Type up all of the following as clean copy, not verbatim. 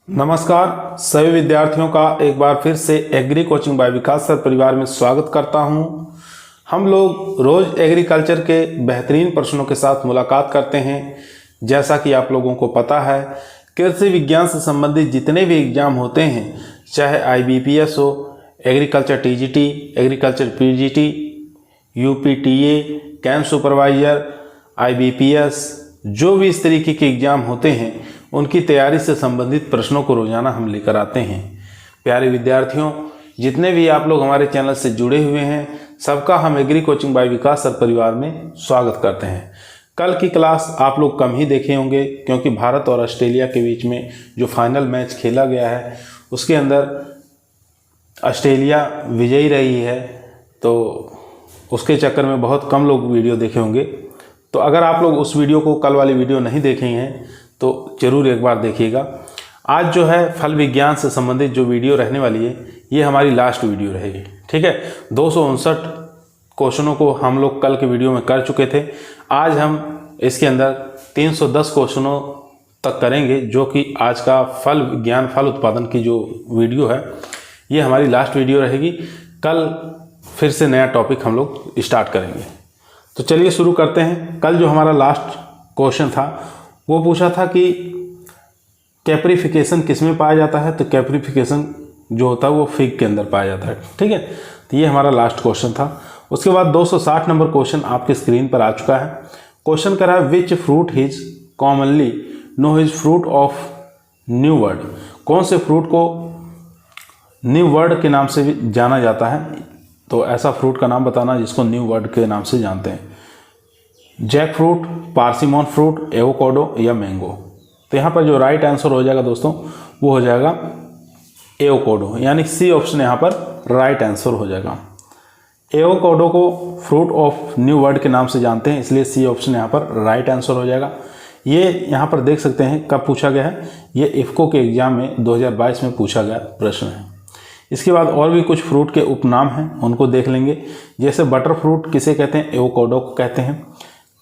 नमस्कार सभी विद्यार्थियों का एक बार फिर से एग्री कोचिंग बाय विकास सर परिवार में स्वागत करता हूं। हम लोग रोज एग्रीकल्चर के बेहतरीन प्रश्नों के साथ मुलाकात करते हैं। जैसा कि आप लोगों को पता है, कृषि विज्ञान से संबंधित जितने भी एग्जाम होते हैं, चाहे IBPS हो, agriculture TGT, agriculture PGT, UPTA, camp supervisor, IBPS, जो भी इस तरीके के एग्जाम होते हैं उनकी तैयारी से संबंधित प्रश्नों को रोजाना हम लेकर आते हैं। प्यारे विद्यार्थियों, जितने भी आप लोग हमारे चैनल से जुड़े हुए हैं, सबका हम एग्री कोचिंग बाय विकास सर परिवार में स्वागत करते हैं। कल की क्लास आप लोग कम ही देखे होंगे, क्योंकि भारत और ऑस्ट्रेलिया के बीच में जो फाइनल मैच खेला गया है उसके अंदर ऑस्ट्रेलिया विजयी रही है, तो उसके चक्कर में बहुत कम लोग वीडियो देखे होंगे। तो अगर आप लोग उस वीडियो को, कल वाली वीडियो नहीं देखे हैं, तो ज़रूर एक बार देखिएगा। आज जो है फल विज्ञान से संबंधित जो वीडियो रहने वाली है, ये हमारी लास्ट वीडियो रहेगी। ठीक है, 259 क्वेश्चनों को हम लोग कल के वीडियो में कर चुके थे। आज हम इसके अंदर 310 क्वेश्चनों तक करेंगे, जो कि आज का फल विज्ञान, फल उत्पादन की जो वीडियो है, ये हमारी लास्ट वीडियो रहेगी। कल फिर से नया टॉपिक हम लोग स्टार्ट करेंगे। तो चलिए शुरू करते हैं। कल जो हमारा लास्ट क्वेश्चन था वो पूछा था कि कैप्रिफिकेशन किस में पाया जाता है। तो कैप्रिफिकेशन जो होता है वो फिग के अंदर पाया जाता है। ठीक है, तो ये हमारा लास्ट क्वेश्चन था। उसके बाद 260 नंबर क्वेश्चन आपके स्क्रीन पर आ चुका है। क्वेश्चन कर रहा है which fruit is commonly known is fruit of new word. कौन से फ्रूट को न्यू वर्ड के नाम से भी जाना जाता है। तो ऐसा फ्रूट का नाम बताना जिसको न्यू वर्ड के नाम से जानते हैं। जैक फ्रूट, पार्सिमोन फ्रूट, एवोकाडो या मैंगो। तो यहाँ पर जो राइट आंसर हो जाएगा दोस्तों वो हो जाएगा एवोकाडो, यानी सी ऑप्शन यहाँ पर राइट आंसर हो जाएगा। एवोकाडो को फ्रूट ऑफ न्यू वर्ड के नाम से जानते हैं, इसलिए सी ऑप्शन यहाँ पर राइट आंसर हो जाएगा। ये यहाँ पर देख सकते हैं कब पूछा गया है, ये इफ्को के एग्जाम में 2022 में पूछा गया प्रश्न है। इसके बाद और भी कुछ फ्रूट के उपनाम हैं, उनको देख लेंगे। जैसे बटर फ्रूट किसे कहते हैं, एवोकाडो को कहते हैं।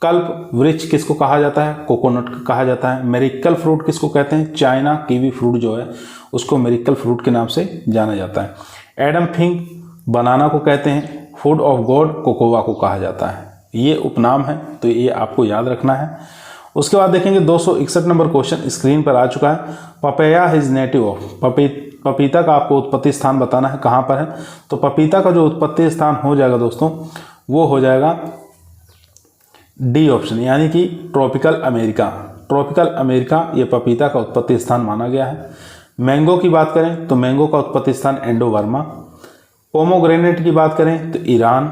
कल्प वृक्ष किसको कहा जाता है, कोकोनट को कहा जाता है। मेरिकल फ्रूट किसको कहते हैं, चाइना कीवी फ्रूट जो है उसको मेरिकल फ्रूट के नाम से जाना जाता है। एडम फिग बनाना को कहते हैं। फूड ऑफ गॉड कोकोवा को कहा जाता है। ये उपनाम है, तो ये आपको याद रखना है। उसके बाद देखेंगे 261 नंबर क्वेश्चन स्क्रीन पर आ चुका है। Papaya is native of. पपीता का आपको उत्पत्ति स्थान बताना है, कहाँ पर है। तो पपीता का जो उत्पत्ति स्थान हो जाएगा दोस्तों वो हो जाएगा डी ऑप्शन, यानी कि ट्रॉपिकल अमेरिका। ट्रॉपिकल अमेरिका ये पपीता का उत्पत्ति स्थान माना गया है। मैंगो की बात करें तो मैंगो का उत्पत्ति स्थान एंडोवर्मा। पोमोग्रेनेट की बात करें तो ईरान।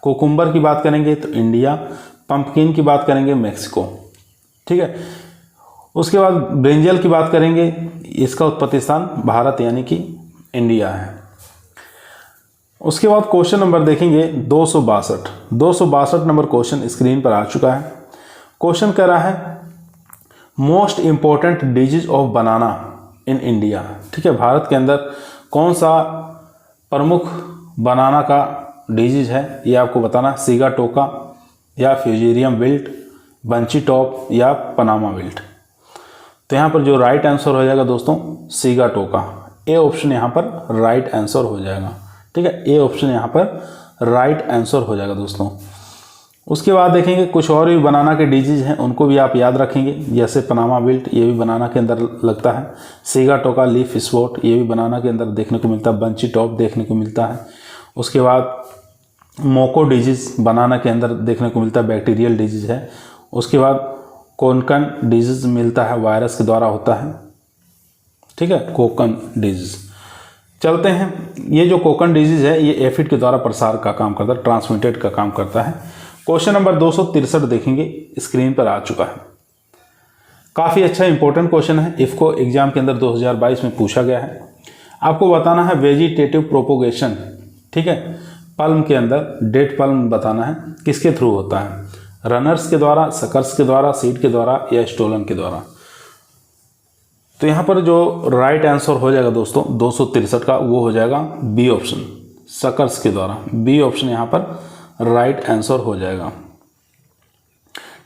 कोकुम्बर की बात करेंगे तो इंडिया। पंपकिन की बात करेंगे मैक्सिको। ठीक है, उसके बाद ब्रिंजल की बात करेंगे, इसका उत्पत्ति स्थान भारत यानी कि इंडिया है। उसके बाद क्वेश्चन नंबर देखेंगे 262 नंबर क्वेश्चन स्क्रीन पर आ चुका है। क्वेश्चन कह रहा है most important disease of banana in India. ठीक है, भारत के अंदर कौन सा प्रमुख बनाना का डिजीज है ये आपको बताना। सिगाटोका या फ्यूजेरियम विल्ट, बंची टॉप या पनामा विल्ट। तो यहाँ पर जो राइट आंसर हो जाएगा दोस्तों सिगाटोका। ए ऑप्शन यहाँ पर राइट आंसर हो जाएगा। ठीक है, ए ऑप्शन यहाँ पर राइट आंसर हो जाएगा दोस्तों। उसके बाद देखेंगे कुछ और भी बनाना के डिजीज हैं, उनको भी आप याद रखेंगे। जैसे पनामा विल्ट, ये भी बनाना के अंदर लगता है। सिगाटोका लीफ स्पॉट, ये भी बनाना के अंदर देखने को मिलता है। बंची टॉप देखने को मिलता है। उसके बाद मोको डिजीज बनाना के अंदर देखने को मिलता है, बैक्टीरियल डिजीज है। उसके बाद कोकन डिजीज मिलता है, वायरस के द्वारा होता है। ठीक है, कोकन डिजीज। चलते हैं, ये जो कोकन डिजीज है ये एफिड के द्वारा प्रसार का काम करता है, ट्रांसमिटेड का काम करता है। क्वेश्चन नंबर 263 देखेंगे, स्क्रीन पर आ चुका है। काफ़ी अच्छा इंपॉर्टेंट क्वेश्चन है, इफ्को एग्जाम के अंदर 2022 में पूछा गया है। आपको बताना है वेजिटेटिव प्रोपोगेशन। ठीक है, पल्म के अंदर डेट पल्म बताना है किसके थ्रू होता है, रनर्स के द्वारा, सकर्स के द्वारा, सीड के द्वारा या स्टोलन के द्वारा। तो यहाँ पर जो राइट आंसर हो जाएगा दोस्तों 263 का वो हो जाएगा बी ऑप्शन, सकर्स के द्वारा। बी ऑप्शन यहाँ पर राइट आंसर हो जाएगा।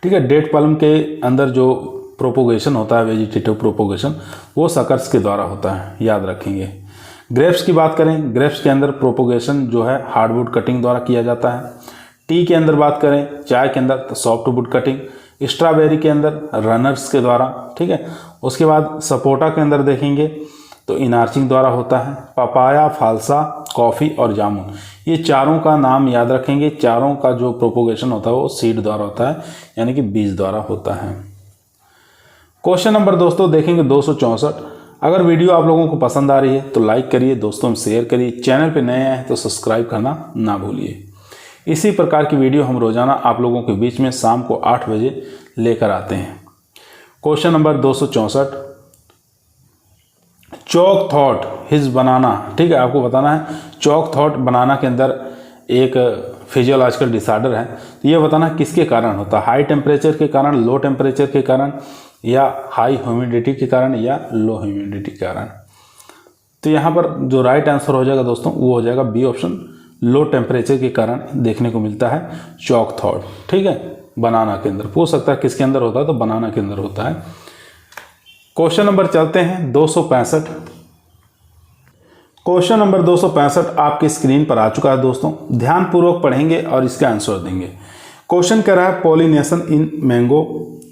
ठीक है, डेट पल्म के अंदर जो प्रोपोगेशन होता है, वेजिटेटिव प्रोपोगेशन, वो सकर्स के द्वारा होता है, याद रखेंगे। ग्रेप्स की बात करें, ग्रेप्स के अंदर प्रोपोगेशन जो है हार्डवुड कटिंग द्वारा किया जाता है। टी के अंदर बात करें, चाय के अंदर तो सॉफ्टवुड कटिंग, स्ट्रॉबेरी के अंदर रनर्स के द्वारा, ठीक है। उसके बाद सपोटा के अंदर देखेंगे तो इनार्चिंग द्वारा होता है। पपाया, फालसा, कॉफ़ी और जामुन, ये चारों का नाम याद रखेंगे। चारों का जो प्रोपोगेशन होता है वो सीड द्वारा होता है, यानी कि बीज द्वारा होता है। क्वेश्चन नंबर दोस्तों देखेंगे 264। अगर वीडियो आप लोगों को पसंद आ रही है तो लाइक करिए, दोस्तों में शेयर करिए, चैनल पे नए आए हैं तो सब्सक्राइब करना ना भूलिए। इसी प्रकार की वीडियो हम रोजाना आप लोगों के बीच में शाम को 8 बजे लेकर आते हैं। क्वेश्चन नंबर 264, चॉक थॉट हिज बनाना, ठीक है, आपको बताना है चॉक थॉट बनाना के अंदर एक फिजियोलॉजिकल डिसऑर्डर है, तो ये बताना किसके कारण होता है, हाई टेम्परेचर के कारण, लो टेम्परेचर के कारण, या हाई ह्यूमिडिटी के कारण, या लो ह्यूमिडिटी के कारण। तो यहाँ पर जो राइट आंसर हो जाएगा दोस्तों वो हो जाएगा बी ऑप्शन, लो टेम्परेचर के कारण देखने को मिलता है चॉक थॉट, ठीक है। बनाना के अंदर पूछ सकता है किसके अंदर होता है, तो बनाना के अंदर होता है। क्वेश्चन नंबर चलते हैं 265। क्वेश्चन नंबर 265 आपकी स्क्रीन पर आ चुका है दोस्तों, ध्यानपूर्वक पढ़ेंगे और इसका आंसर देंगे। क्वेश्चन कह रहा है पॉलिनेशन इन मैंगो,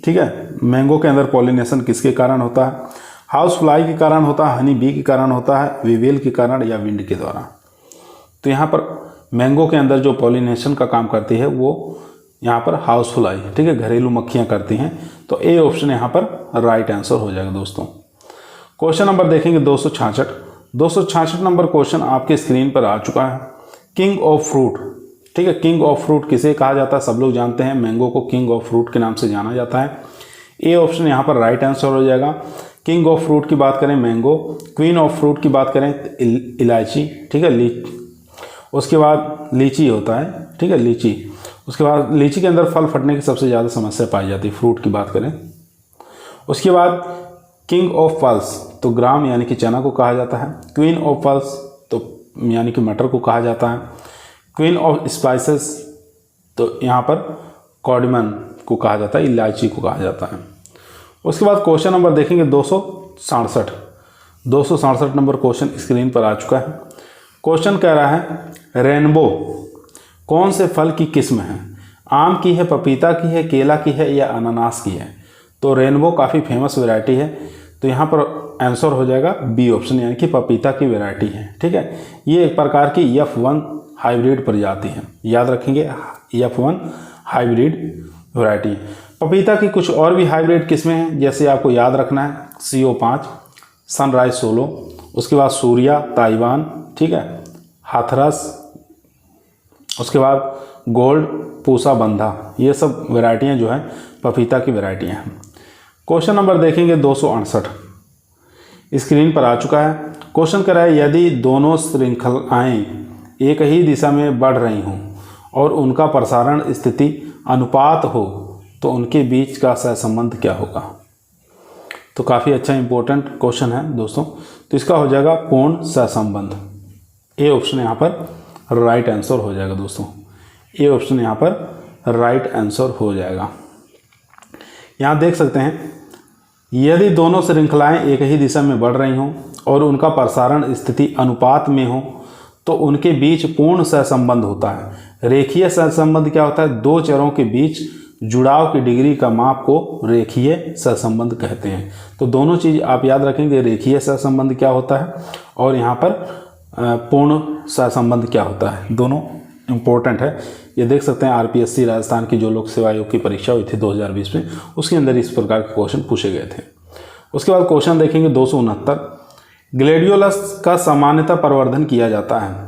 ठीक है, मैंगो के अंदर पॉलिनेशन किसके कारण होता है, हाउस फ्लाई के कारण होता है, हनी बी के कारण होता है, वीवेल के कारण, या विंड के द्वारा। तो यहाँ पर मैंगो के अंदर जो पॉलिनेशन का काम करती है वो यहाँ पर हाउस फ्लाई, ठीक है, घरेलू मक्खियाँ करती हैं, तो ए ऑप्शन यहाँ पर राइट आंसर हो जाएगा दोस्तों। क्वेश्चन नंबर देखेंगे 266। 266 नंबर क्वेश्चन आपके स्क्रीन पर आ चुका है। किंग ऑफ फ्रूट, ठीक है, किंग ऑफ फ्रूट किसे कहा जाता है, सब लोग जानते हैं, मैंगो को किंग ऑफ फ्रूट के नाम से जाना जाता है। ए ऑप्शन यहाँ पर राइट आंसर हो जाएगा। किंग ऑफ फ्रूट की बात करें मैंगो, क्वीन ऑफ फ्रूट की बात करें इलायची, ठीक है, उसके बाद लीची होता है, ठीक है, लीची। उसके बाद लीची के अंदर फल फटने की सबसे ज़्यादा समस्या पाई जाती है, फ्रूट की बात करें। उसके बाद किंग ऑफ फल्स तो ग्राम यानी कि चना को कहा जाता है। क्वीन ऑफ फल्स तो यानी कि मटर को कहा जाता है। क्वीन ऑफ स्पाइसेस तो यहाँ पर कार्डमम को कहा जाता है, इलायची को कहा जाता है। उसके बाद क्वेश्चन नंबर देखेंगे 267। 267 नंबर क्वेश्चन स्क्रीन पर आ चुका है। क्वेश्चन कह रहा है रेनबो कौन से फल की किस्म है, आम की है, पपीता की है, केला की है, या अनानास की है। तो रेनबो काफ़ी फेमस वैरायटी है, तो यहाँ पर आंसर हो जाएगा बी ऑप्शन, यानी कि पपीता की वैरायटी है, ठीक है। ये एक प्रकार की F1 हाइब्रिड प्रजाति है, याद रखेंगे, F1 हाइब्रिड वैरायटी। पपीता की कुछ और भी हाइब्रिड किस्में हैं, जैसे आपको याद रखना है CO5, सनराइज सोलो, उसके बाद सूर्या, ताइवान, ठीक है, हाथरस, उसके बाद गोल्ड, पूसा बंधा, ये सब वैरायटियाँ जो है पपीता की वैरायटियाँ हैं। क्वेश्चन नंबर देखेंगे 268, स्क्रीन पर आ चुका है। क्वेश्चन कर रहा है यदि दोनों श्रृंखलाएँ एक ही दिशा में बढ़ रही हों और उनका प्रसारण स्थिति अनुपात हो तो उनके बीच का सहसंबंध क्या होगा। तो काफ़ी अच्छा इंपॉर्टेंट क्वेश्चन है दोस्तों, तो इसका हो जाएगा पूर्ण सहसंबंध। ए ऑप्शन यहाँ पर राइट आंसर हो जाएगा दोस्तों, ए ऑप्शन यहाँ पर राइट आंसर हो जाएगा। यहाँ देख सकते हैं यदि दोनों श्रृंखलाएं एक ही दिशा में बढ़ रही हों और उनका प्रसारण स्थिति अनुपात में हो तो उनके बीच पूर्ण सहसंबंध होता है। रेखीय सहसंबंध क्या होता है, दो चरों के बीच जुड़ाव की डिग्री का माप को रेखीय सहसंबंध कहते हैं। तो दोनों चीज़ आप याद रखेंगे, रेखीय सहसंबंध क्या होता है और यहाँ पर पूर्ण सहसंबंध क्या होता है, दोनों इम्पोर्टेंट है। ये देख सकते हैं आरपीएससी राजस्थान की जो लोक सेवा आयोग की परीक्षा हुई थी 2020 में, उसके अंदर इस प्रकार के क्वेश्चन पूछे गए थे। उसके बाद क्वेश्चन देखेंगे 269, ग्लेडियोलस का सामान्यतः प्रवर्धन किया जाता है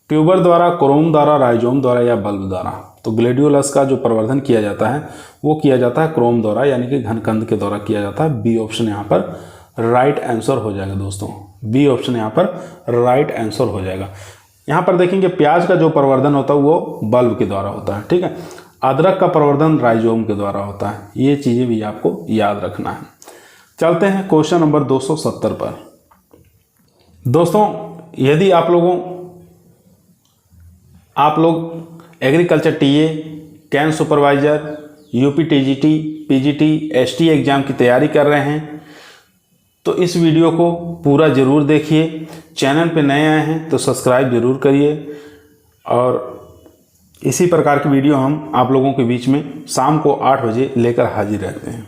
ट्यूबर द्वारा, क्रोम द्वारा, राइजोम द्वारा या बल्ब द्वारा। तो ग्लेडियोलस का जो प्रवर्धन किया जाता है वो किया जाता है क्रोम द्वारा यानी कि घनकंद के द्वारा किया जाता है। बी ऑप्शन यहाँ पर राइट आंसर हो जाएगा दोस्तों, बी ऑप्शन यहाँ पर राइट आंसर हो जाएगा। यहाँ पर देखेंगे प्याज का जो प्रवर्धन होता है वो बल्ब के द्वारा होता है, ठीक है। अदरक का प्रवर्धन राइजोम के द्वारा होता है। ये चीज़ें भी आपको याद रखना है। चलते हैं क्वेश्चन नंबर 270 पर। दोस्तों यदि आप लोग agriculture TA, can supervisor, UP TGT, PGT, ST exam की तैयारी कर रहे हैं तो इस वीडियो को पूरा ज़रूर देखिए। चैनल पे नए आए हैं तो सब्सक्राइब ज़रूर करिए और इसी प्रकार की वीडियो हम आप लोगों के बीच में शाम को 8 बजे लेकर हाजिर रहते हैं।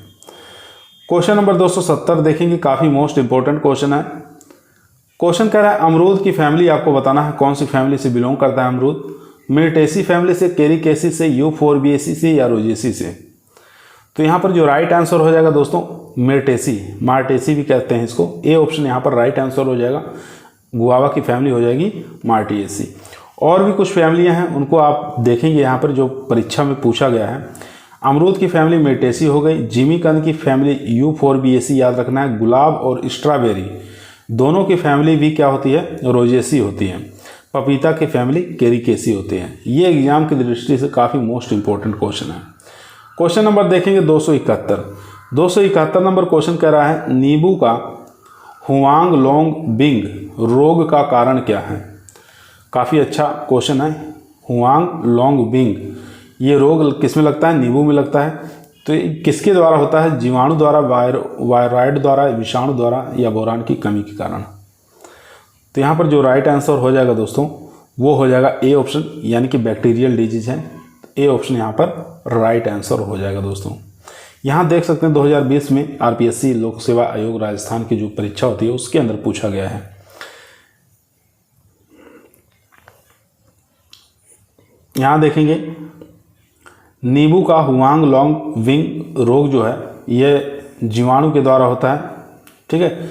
क्वेश्चन नंबर 270 देखेंगे, काफ़ी मोस्ट इंपॉर्टेंट क्वेश्चन है। क्वेश्चन कह रहा है अमरूद की फैमिली आपको बताना है कौन सी फैमिली से बिलोंग करता है अमरूद। मिर्टेसी फैमिली से, कैरिकेसी से, यूफोरबिएसी से या रोजेसी से। तो यहाँ पर जो राइट आंसर हो जाएगा दोस्तों मिर्टेसी, मार्टेसी भी कहते हैं इसको। ए ऑप्शन यहाँ पर राइट आंसर हो जाएगा। गुआवा की फैमिली हो जाएगी मार्टिएसी। और भी कुछ फैमिलियाँ हैं उनको आप देखेंगे यहाँ पर जो परीक्षा में पूछा गया है। अमरूद की फैमिली मिर्टेसी हो गई। जिमीकंद की फैमिली यूफोरबिएसी याद रखना है। गुलाब और स्ट्रॉबेरी दोनों की फैमिली भी क्या होती है, रोजेसी होती है। पपीता की फैमिली कैरिकेसी होती है। ये एग्जाम की दृष्टि से काफ़ी मोस्ट इंपॉर्टेंट क्वेश्चन है। क्वेश्चन नंबर देखेंगे 271 नंबर क्वेश्चन कह रहा है नींबू का हुआंग लोंग बिंग रोग का कारण क्या है। काफ़ी अच्छा क्वेश्चन है। हुआंग लोंग बिंग ये रोग किस में लगता है, नींबू में लगता है। तो किसके द्वारा होता है, जीवाणु द्वारा, वायरॉइड द्वारा, विषाणु द्वारा या बोरान की कमी के कारण। तो यहाँ पर जो राइट आंसर हो जाएगा दोस्तों वो हो जाएगा ए ऑप्शन, यानी कि बैक्टीरियल डिजीज है। ए ऑप्शन यहाँ पर राइट आंसर हो जाएगा दोस्तों। यहाँ देख सकते हैं 2020 में आरपीएससी लोक सेवा आयोग राजस्थान की जो परीक्षा होती है उसके अंदर पूछा गया है। यहाँ देखेंगे नींबू का हुआंग लोंग विंग रोग जो है ये जीवाणु के द्वारा होता है। ठीक है,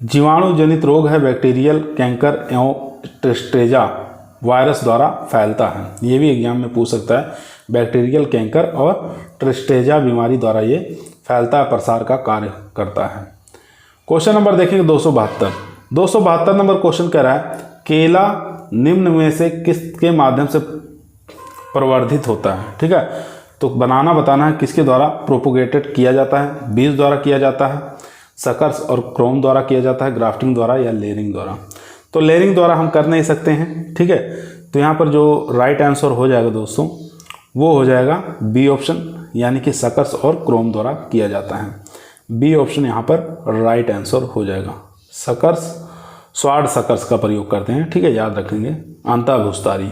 जीवाणु जनित रोग है। बैक्टीरियल कैंकर एवं ट्रिस्टेजा वायरस द्वारा फैलता है। ये भी एग्जाम में पूछ सकता है। बैक्टीरियल कैंकर और ट्रिस्टेजा बीमारी द्वारा ये फैलता है, प्रसार का कार्य करता है। क्वेश्चन नंबर देखेंगे 272 नंबर क्वेश्चन कह रहा है केला निम्न में से किसके माध्यम से प्रवर्धित होता है। ठीक है, तो बनाना बताना है किसके द्वारा प्रोपोगेटेड किया जाता है। बीज द्वारा किया जाता है, सकर्स और क्रोम द्वारा किया जाता है, ग्राफ्टिंग द्वारा या लेयरिंग द्वारा। तो लेयरिंग द्वारा हम कर नहीं सकते हैं। ठीक है, तो यहाँ पर जो राइट आंसर हो जाएगा दोस्तों वो हो जाएगा बी ऑप्शन, यानी कि सकर्स और क्रोम द्वारा किया जाता है। बी ऑप्शन यहाँ पर राइट आंसर हो जाएगा। सकर्स, स्वाड सकर्स का प्रयोग करते हैं। ठीक है, याद रखेंगे। अंतःभूस्तारी।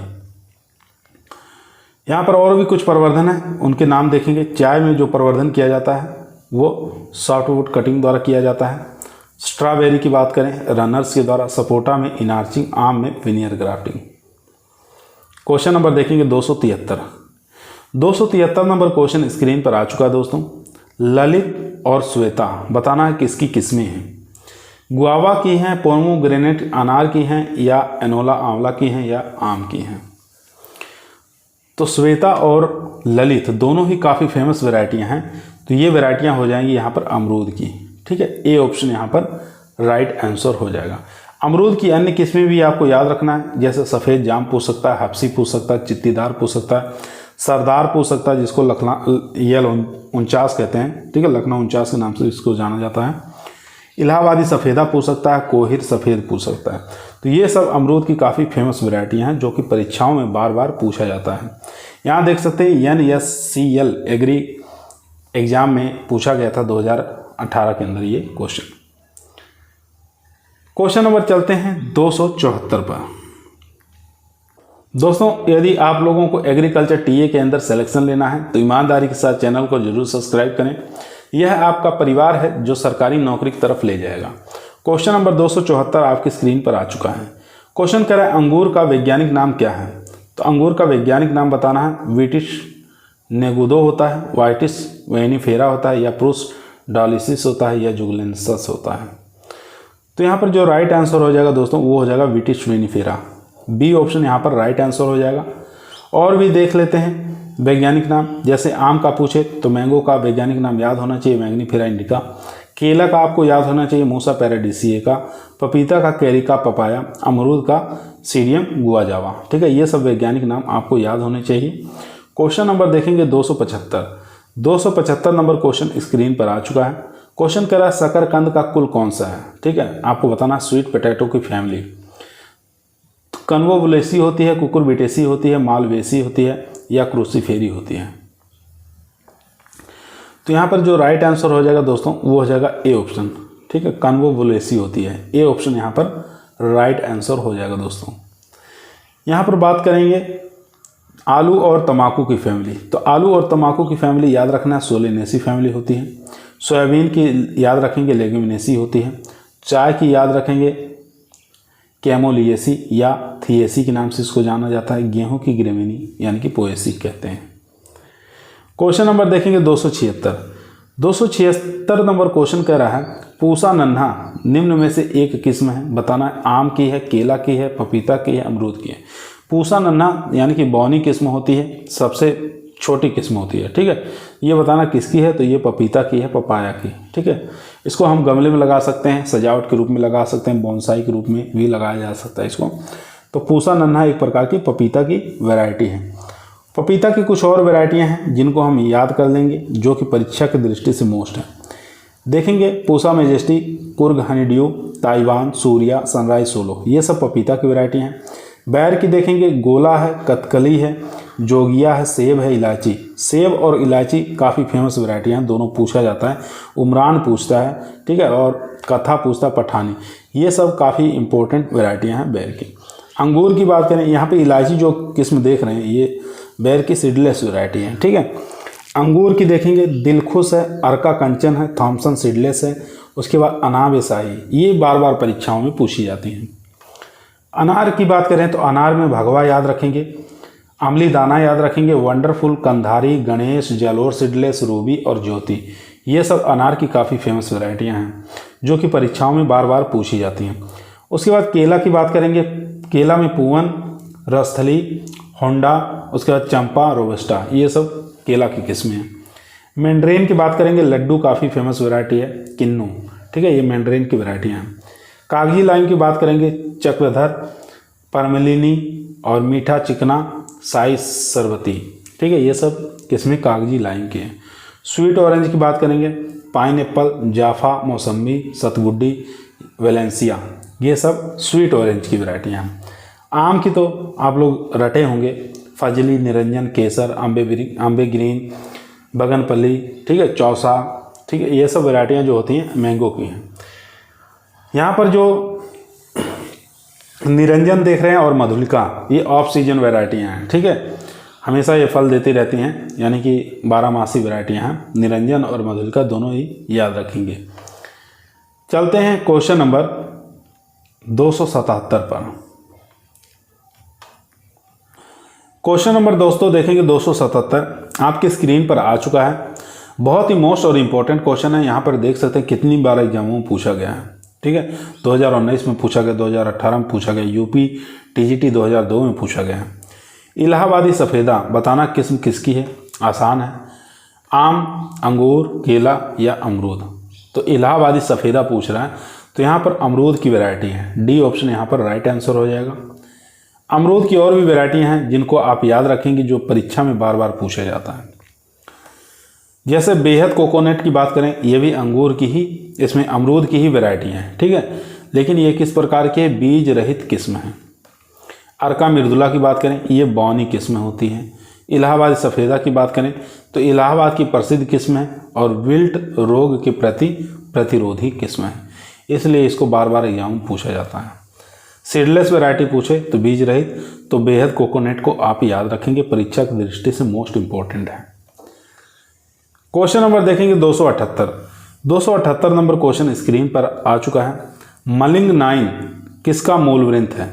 यहाँ पर और भी कुछ प्रवर्धन है, उनके नाम देखेंगे। चाय में जो प्रवर्धन किया जाता है वो सॉफ्टवुड कटिंग द्वारा किया जाता है। स्ट्रॉबेरी की बात करें रनर्स के द्वारा, सपोटा में इनार्चिंग, आम में विनियर ग्राफ्टिंग। क्वेश्चन नंबर देखेंगे 273 नंबर क्वेश्चन स्क्रीन पर आ चुका है दोस्तों। ललित और श्वेता बताना है किसकी किस्में हैं। गुआवा की हैं, पोमोग्रेनेट अनार की हैं या एनोला आंवला की हैं या आम की हैं। तो श्वेता और ललित दोनों ही काफ़ी फेमस वैरायटियां हैं। तो ये वैरायटियां हो जाएंगी यहाँ पर अमरूद की। ठीक है, ए ऑप्शन यहाँ पर राइट आंसर हो जाएगा। अमरूद की अन्य किस्में भी आपको याद रखना है, जैसे सफ़ेद जाम पूछ सकता है, हफ्सी पूछ सकता है, चित्तीदार पूछ सकता है, सरदार पूछ सकता है जिसको यल 49 कहते हैं। ठीक है, लखनऊ 49 के नाम से इसको जाना जाता है। इलाहाबादी सफ़ेदा पूछ सकता है, कोहिर सफ़ेद पूछ सकता है। तो ये सब अमरूद की काफ़ी फेमस वैरायटियाँ हैं जो कि परीक्षाओं में बार बार पूछा जाता है। यहाँ देख सकते हैं NSCL एग्री एग्ज़ाम में पूछा गया था 2018 के अंदर ये क्वेश्चन। क्वेश्चन नंबर चलते हैं 274 पर। दोस्तों यदि आप लोगों को एग्रीकल्चर टीए के अंदर सिलेक्शन लेना है तो ईमानदारी के साथ चैनल को जरूर सब्सक्राइब करें। यह आपका परिवार है जो सरकारी नौकरी की तरफ ले जाएगा। क्वेश्चन नंबर 274 आपकी स्क्रीन पर आ चुका है। क्वेश्चन कह रहा है अंगूर का वैज्ञानिक नाम क्या है। तो अंगूर का वैज्ञानिक नाम बताना है। विटिस नेगुदो होता है, वाइटिस वेनिफेरा होता है या प्रूस डालिसिस होता है या जुगलेंसस होता है। तो यहाँ पर जो राइट आंसर हो जाएगा दोस्तों वो हो जाएगा विटिस वेनिफेरा। बी ऑप्शन यहाँ पर राइट आंसर हो जाएगा। और भी देख लेते हैं वैज्ञानिक नाम। जैसे आम का पूछे तो मैंगो का वैज्ञानिक नाम याद होना चाहिए मैग्नीफेरा इंडिका। केला का आपको याद होना चाहिए मूसा पैराडिसिए का। पपीता का कैरिका पपाया। अमरूद का सीडियम गुआजावा। ठीक है, ये सब वैज्ञानिक नाम आपको याद होने चाहिए। क्वेश्चन नंबर देखेंगे 275 नंबर क्वेश्चन स्क्रीन पर आ चुका है। क्वेश्चन कह रहा है शकरकंद का कुल कौन सा है। ठीक है, आपको बताना स्वीट पोटैटो की फैमिली। कन्वोबुलेसी होती है, कुकुरबिटेसी होती है, मालवेसी होती है या क्रूसीफेरी होती है। तो यहाँ पर जो राइट आंसर हो जाएगा दोस्तों वो हो जाएगा ए ऑप्शन, ठीक है, कन्वोवुलेसी होती है, ए ऑप्शन यहाँ पर राइट आंसर हो जाएगा दोस्तों। यहाँ पर बात करेंगे आलू और तम्बाकू की फैमिली। तो आलू और तम्बाकू की फैमिली याद रखना सोलेनेसी फैमिली होती है। सोयाबीन की याद रखेंगे लेग्यूमिनेसी होती है। चाय की याद रखेंगे कैमोलिएसी या थिएसी के नाम से इसको जाना जाता है। गेहूं की ग्रेमिनी यानी कि पोएसी कहते हैं। क्वेश्चन नंबर देखेंगे 276 नंबर क्वेश्चन कह रहा है पूसा नन्हा निम्न में से एक किस्म है, बताना है आम की है, केला की है, पपीता की है, अमरूद की है। पूसा नन्हा यानी कि बौनी किस्म होती है, सबसे छोटी किस्म होती है, ठीक है। ये बताना किसकी है, तो ये पपीता की है, पपाया की, ठीक है। इसको हम गमले में लगा सकते हैं, सजावट के रूप में लगा सकते हैं, बोनसाई के रूप में भी लगाया जा सकता है इसको। तो पूसा नन्हा एक प्रकार की पपीता की वैरायटी है। पपीता की कुछ और वैरायटियाँ हैं जिनको हम याद कर लेंगे, जो कि परीक्षा की दृष्टि से मोस्ट है। देखेंगे Pusa majesty, Coorg honeydew, Taiwan, Surya, sunrise solo, ये सब पपीता की वैरायटी हैं। बैर की देखेंगे गोला है, कथकली है, जोगिया है, सेब है, इलायची। सेब और इलायची काफ़ी फेमस वैरायटी हैं, दोनों पूछा जाता है। उमरान पूछता है, ठीक है, और कथा पूछता है पठानी। ये सब काफ़ी इंपॉर्टेंट वैरायटियाँ हैं बैर की। अंगूर की बात करें, यहाँ पे इलायची जो किस्म देख रहे हैं ये बैर की सीडलेस वैरायटी है, ठीक है। अंगूर की देखेंगे दिलखुश है, अर्का कंचन है, थॉमसन सीडलेस है। उसके बाद अनाबेसाई, ये बार बार परीक्षाओं में पूछी जाती हैं। अनार की बात करें तो अनार में भगवा याद रखेंगे, अमली दाना याद रखेंगे, wonderful, Kandhari, Ganesh, Jalore seedless, Ruby और ज्योति। ये सब अनार की काफ़ी फेमस वैरायटियाँ हैं जो कि परीक्षाओं में बार बार पूछी जाती हैं। उसके बाद केला की बात करेंगे, केला में पूवन, रसथली, होंडा, उसके बाद चंपा, रोबस्टा, ये सब केला की किस्में हैं। मैंड्रेन की बात करेंगे, लड्डू काफ़ी फेमस वैरायटी है, किन्नू, ठीक है, ये मैंड्रेन की वैरायटियाँ हैं। कागजी लाइम की बात करेंगे, चक्रधर, परमलिनी और मीठा चिकना, साई सरबती, ठीक है, ये सब किस्में कागजी लाइम की हैं। स्वीट ऑरेंज की बात करेंगे, पाइनएप्पल, जाफा, मौसम्बी, सतगुड्डी, वेलेंसिया, ये सब स्वीट ऑरेंज की वैरायटियाँ हैं। आम की तो आप लोग रटे होंगे, फजली, निरंजन, केसर, अम्बे ग्रीन, बगनपल्ली, ठीक है, चौसा, ठीक है, ये सब वैरायटियाँ जो होती हैं मैंगो की हैं। यहाँ पर जो निरंजन देख रहे हैं और मधुलिका, ये ऑफ सीजन वैरायटियाँ हैं, ठीक है, हमेशा ये फल देती रहती हैं, यानी कि 12 मासी वैरायटियाँ हैं। निरंजन और मधुलिका दोनों ही याद रखेंगे। चलते हैं क्वेश्चन नंबर 277 पर। क्वेश्चन नंबर दोस्तों देखेंगे 277 आपके स्क्रीन पर आ चुका है। बहुत ही मोस्ट और इम्पोर्टेंट क्वेश्चन है। यहाँ पर देख सकते हैं कितनी बार एग्जामों में पूछा गया है, ठीक है। 2019 में पूछा गया, 2018 में पूछा गया, यूपी टीजीटी 2002 में पूछा गया है। इलाहाबादी सफ़ेदा बताना किस्म किसकी है, आसान है, आम, अंगूर, केला या अमरूद। तो इलाहाबादी सफ़ेदा पूछ रहा है, तो यहाँ पर अमरूद की वैरायटी है, डी ऑप्शन यहाँ पर राइट आंसर हो जाएगा। अमरूद की और भी वैरायटी हैं जिनको आप याद रखेंगे, जो परीक्षा में बार बार पूछा जाता है। जैसे बेहद कोकोनट की बात करें, ये भी अंगूर की ही, इसमें अमरूद की ही वैरायटी है, ठीक है, लेकिन ये किस प्रकार के बीज रहित किस्म है। अर्का मृदुला की बात करें, ये बौनी किस्म होती है। इलाहाबादी सफ़ेदा की बात करें तो इलाहाबाद की प्रसिद्ध किस्म है और विल्ट रोग के प्रति प्रतिरोधी किस्म है, इसलिए इसको बार बार एग्जाम में पूछा जाता है। सीडलेस वैरायटी पूछे तो बीज रहित, तो बेहद कोकोनट को आप याद रखेंगे, परीक्षा की दृष्टि से मोस्ट इंपॉर्टेंट है। क्वेश्चन नंबर देखेंगे 278 नंबर क्वेश्चन स्क्रीन पर आ चुका है। मलिंग 9 किसका मूल वृंत है,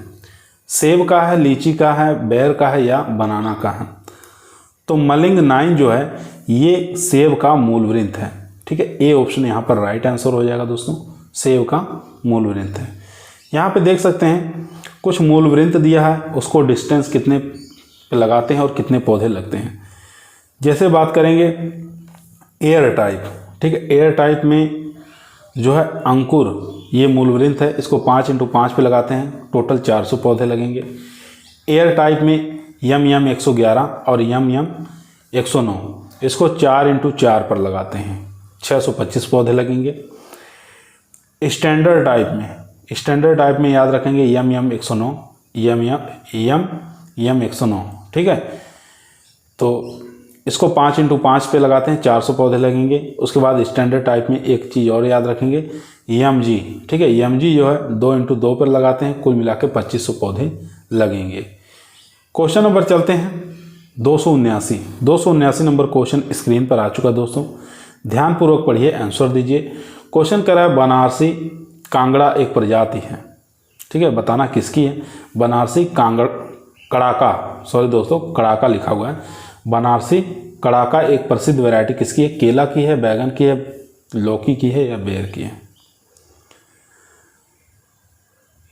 सेब का है, लीची का है, बेर का है या बनाना का है। तो मलिंग 9 जो है ये सेब का मूल वृंत है, ठीक है, ए ऑप्शन यहाँ पर राइट आंसर हो जाएगा दोस्तों, सेब का मूल वृंत है। यहाँ पे देख सकते हैं कुछ मूल वृंत दिया है, उसको डिस्टेंस कितने पे लगाते हैं और कितने पौधे लगते हैं। जैसे बात करेंगे एयर टाइप, ठीक है, एयर टाइप में जो है अंकुर, ये मूल वृंत है, इसको 5 × 5 पे लगाते हैं, टोटल 400 पौधे लगेंगे। एयर टाइप में यम 111 और यम 109, इसको 4 × 4 पर लगाते हैं, 625 पौधे लगेंगे। स्टैंडर्ड टाइप में याद रखेंगे यम 109, यम 109, ठीक है। तो इसको 5x5 पे लगाते हैं 400 पौधे लगेंगे। उसके बाद स्टैंडर्ड टाइप में एक चीज़ और याद रखेंगे, EMG, ठीक है, EMG जो है 2x2 पर लगाते हैं, कुल मिला के 2500 पौधे लगेंगे। क्वेश्चन नंबर चलते हैं 279 नंबर क्वेश्चन स्क्रीन पर आ चुका है दोस्तों, ध्यानपूर्वक पढ़िए, आंसर दीजिए। क्वेश्चन कह रहा है बनारसी कांगड़ा एक प्रजाति है, ठीक है, बताना किसकी है। बनारसी कड़ाका, सॉरी दोस्तों कड़ाका लिखा हुआ है, बनारसी कड़ाका एक प्रसिद्ध वैरायटी किसकी है, केला की है, बैगन की है, लौकी की है या बेर की है।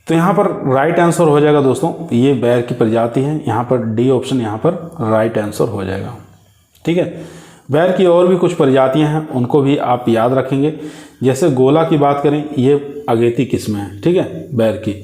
तो यहाँ पर राइट आंसर हो जाएगा दोस्तों, ये बेर की प्रजाति है, यहाँ पर डी ऑप्शन यहाँ पर राइट आंसर हो जाएगा, ठीक है। बेर की और भी कुछ प्रजातियाँ हैं, उनको भी आप याद रखेंगे। जैसे गोला की बात करें, ये अगेती किस्म है, ठीक है, बेर की।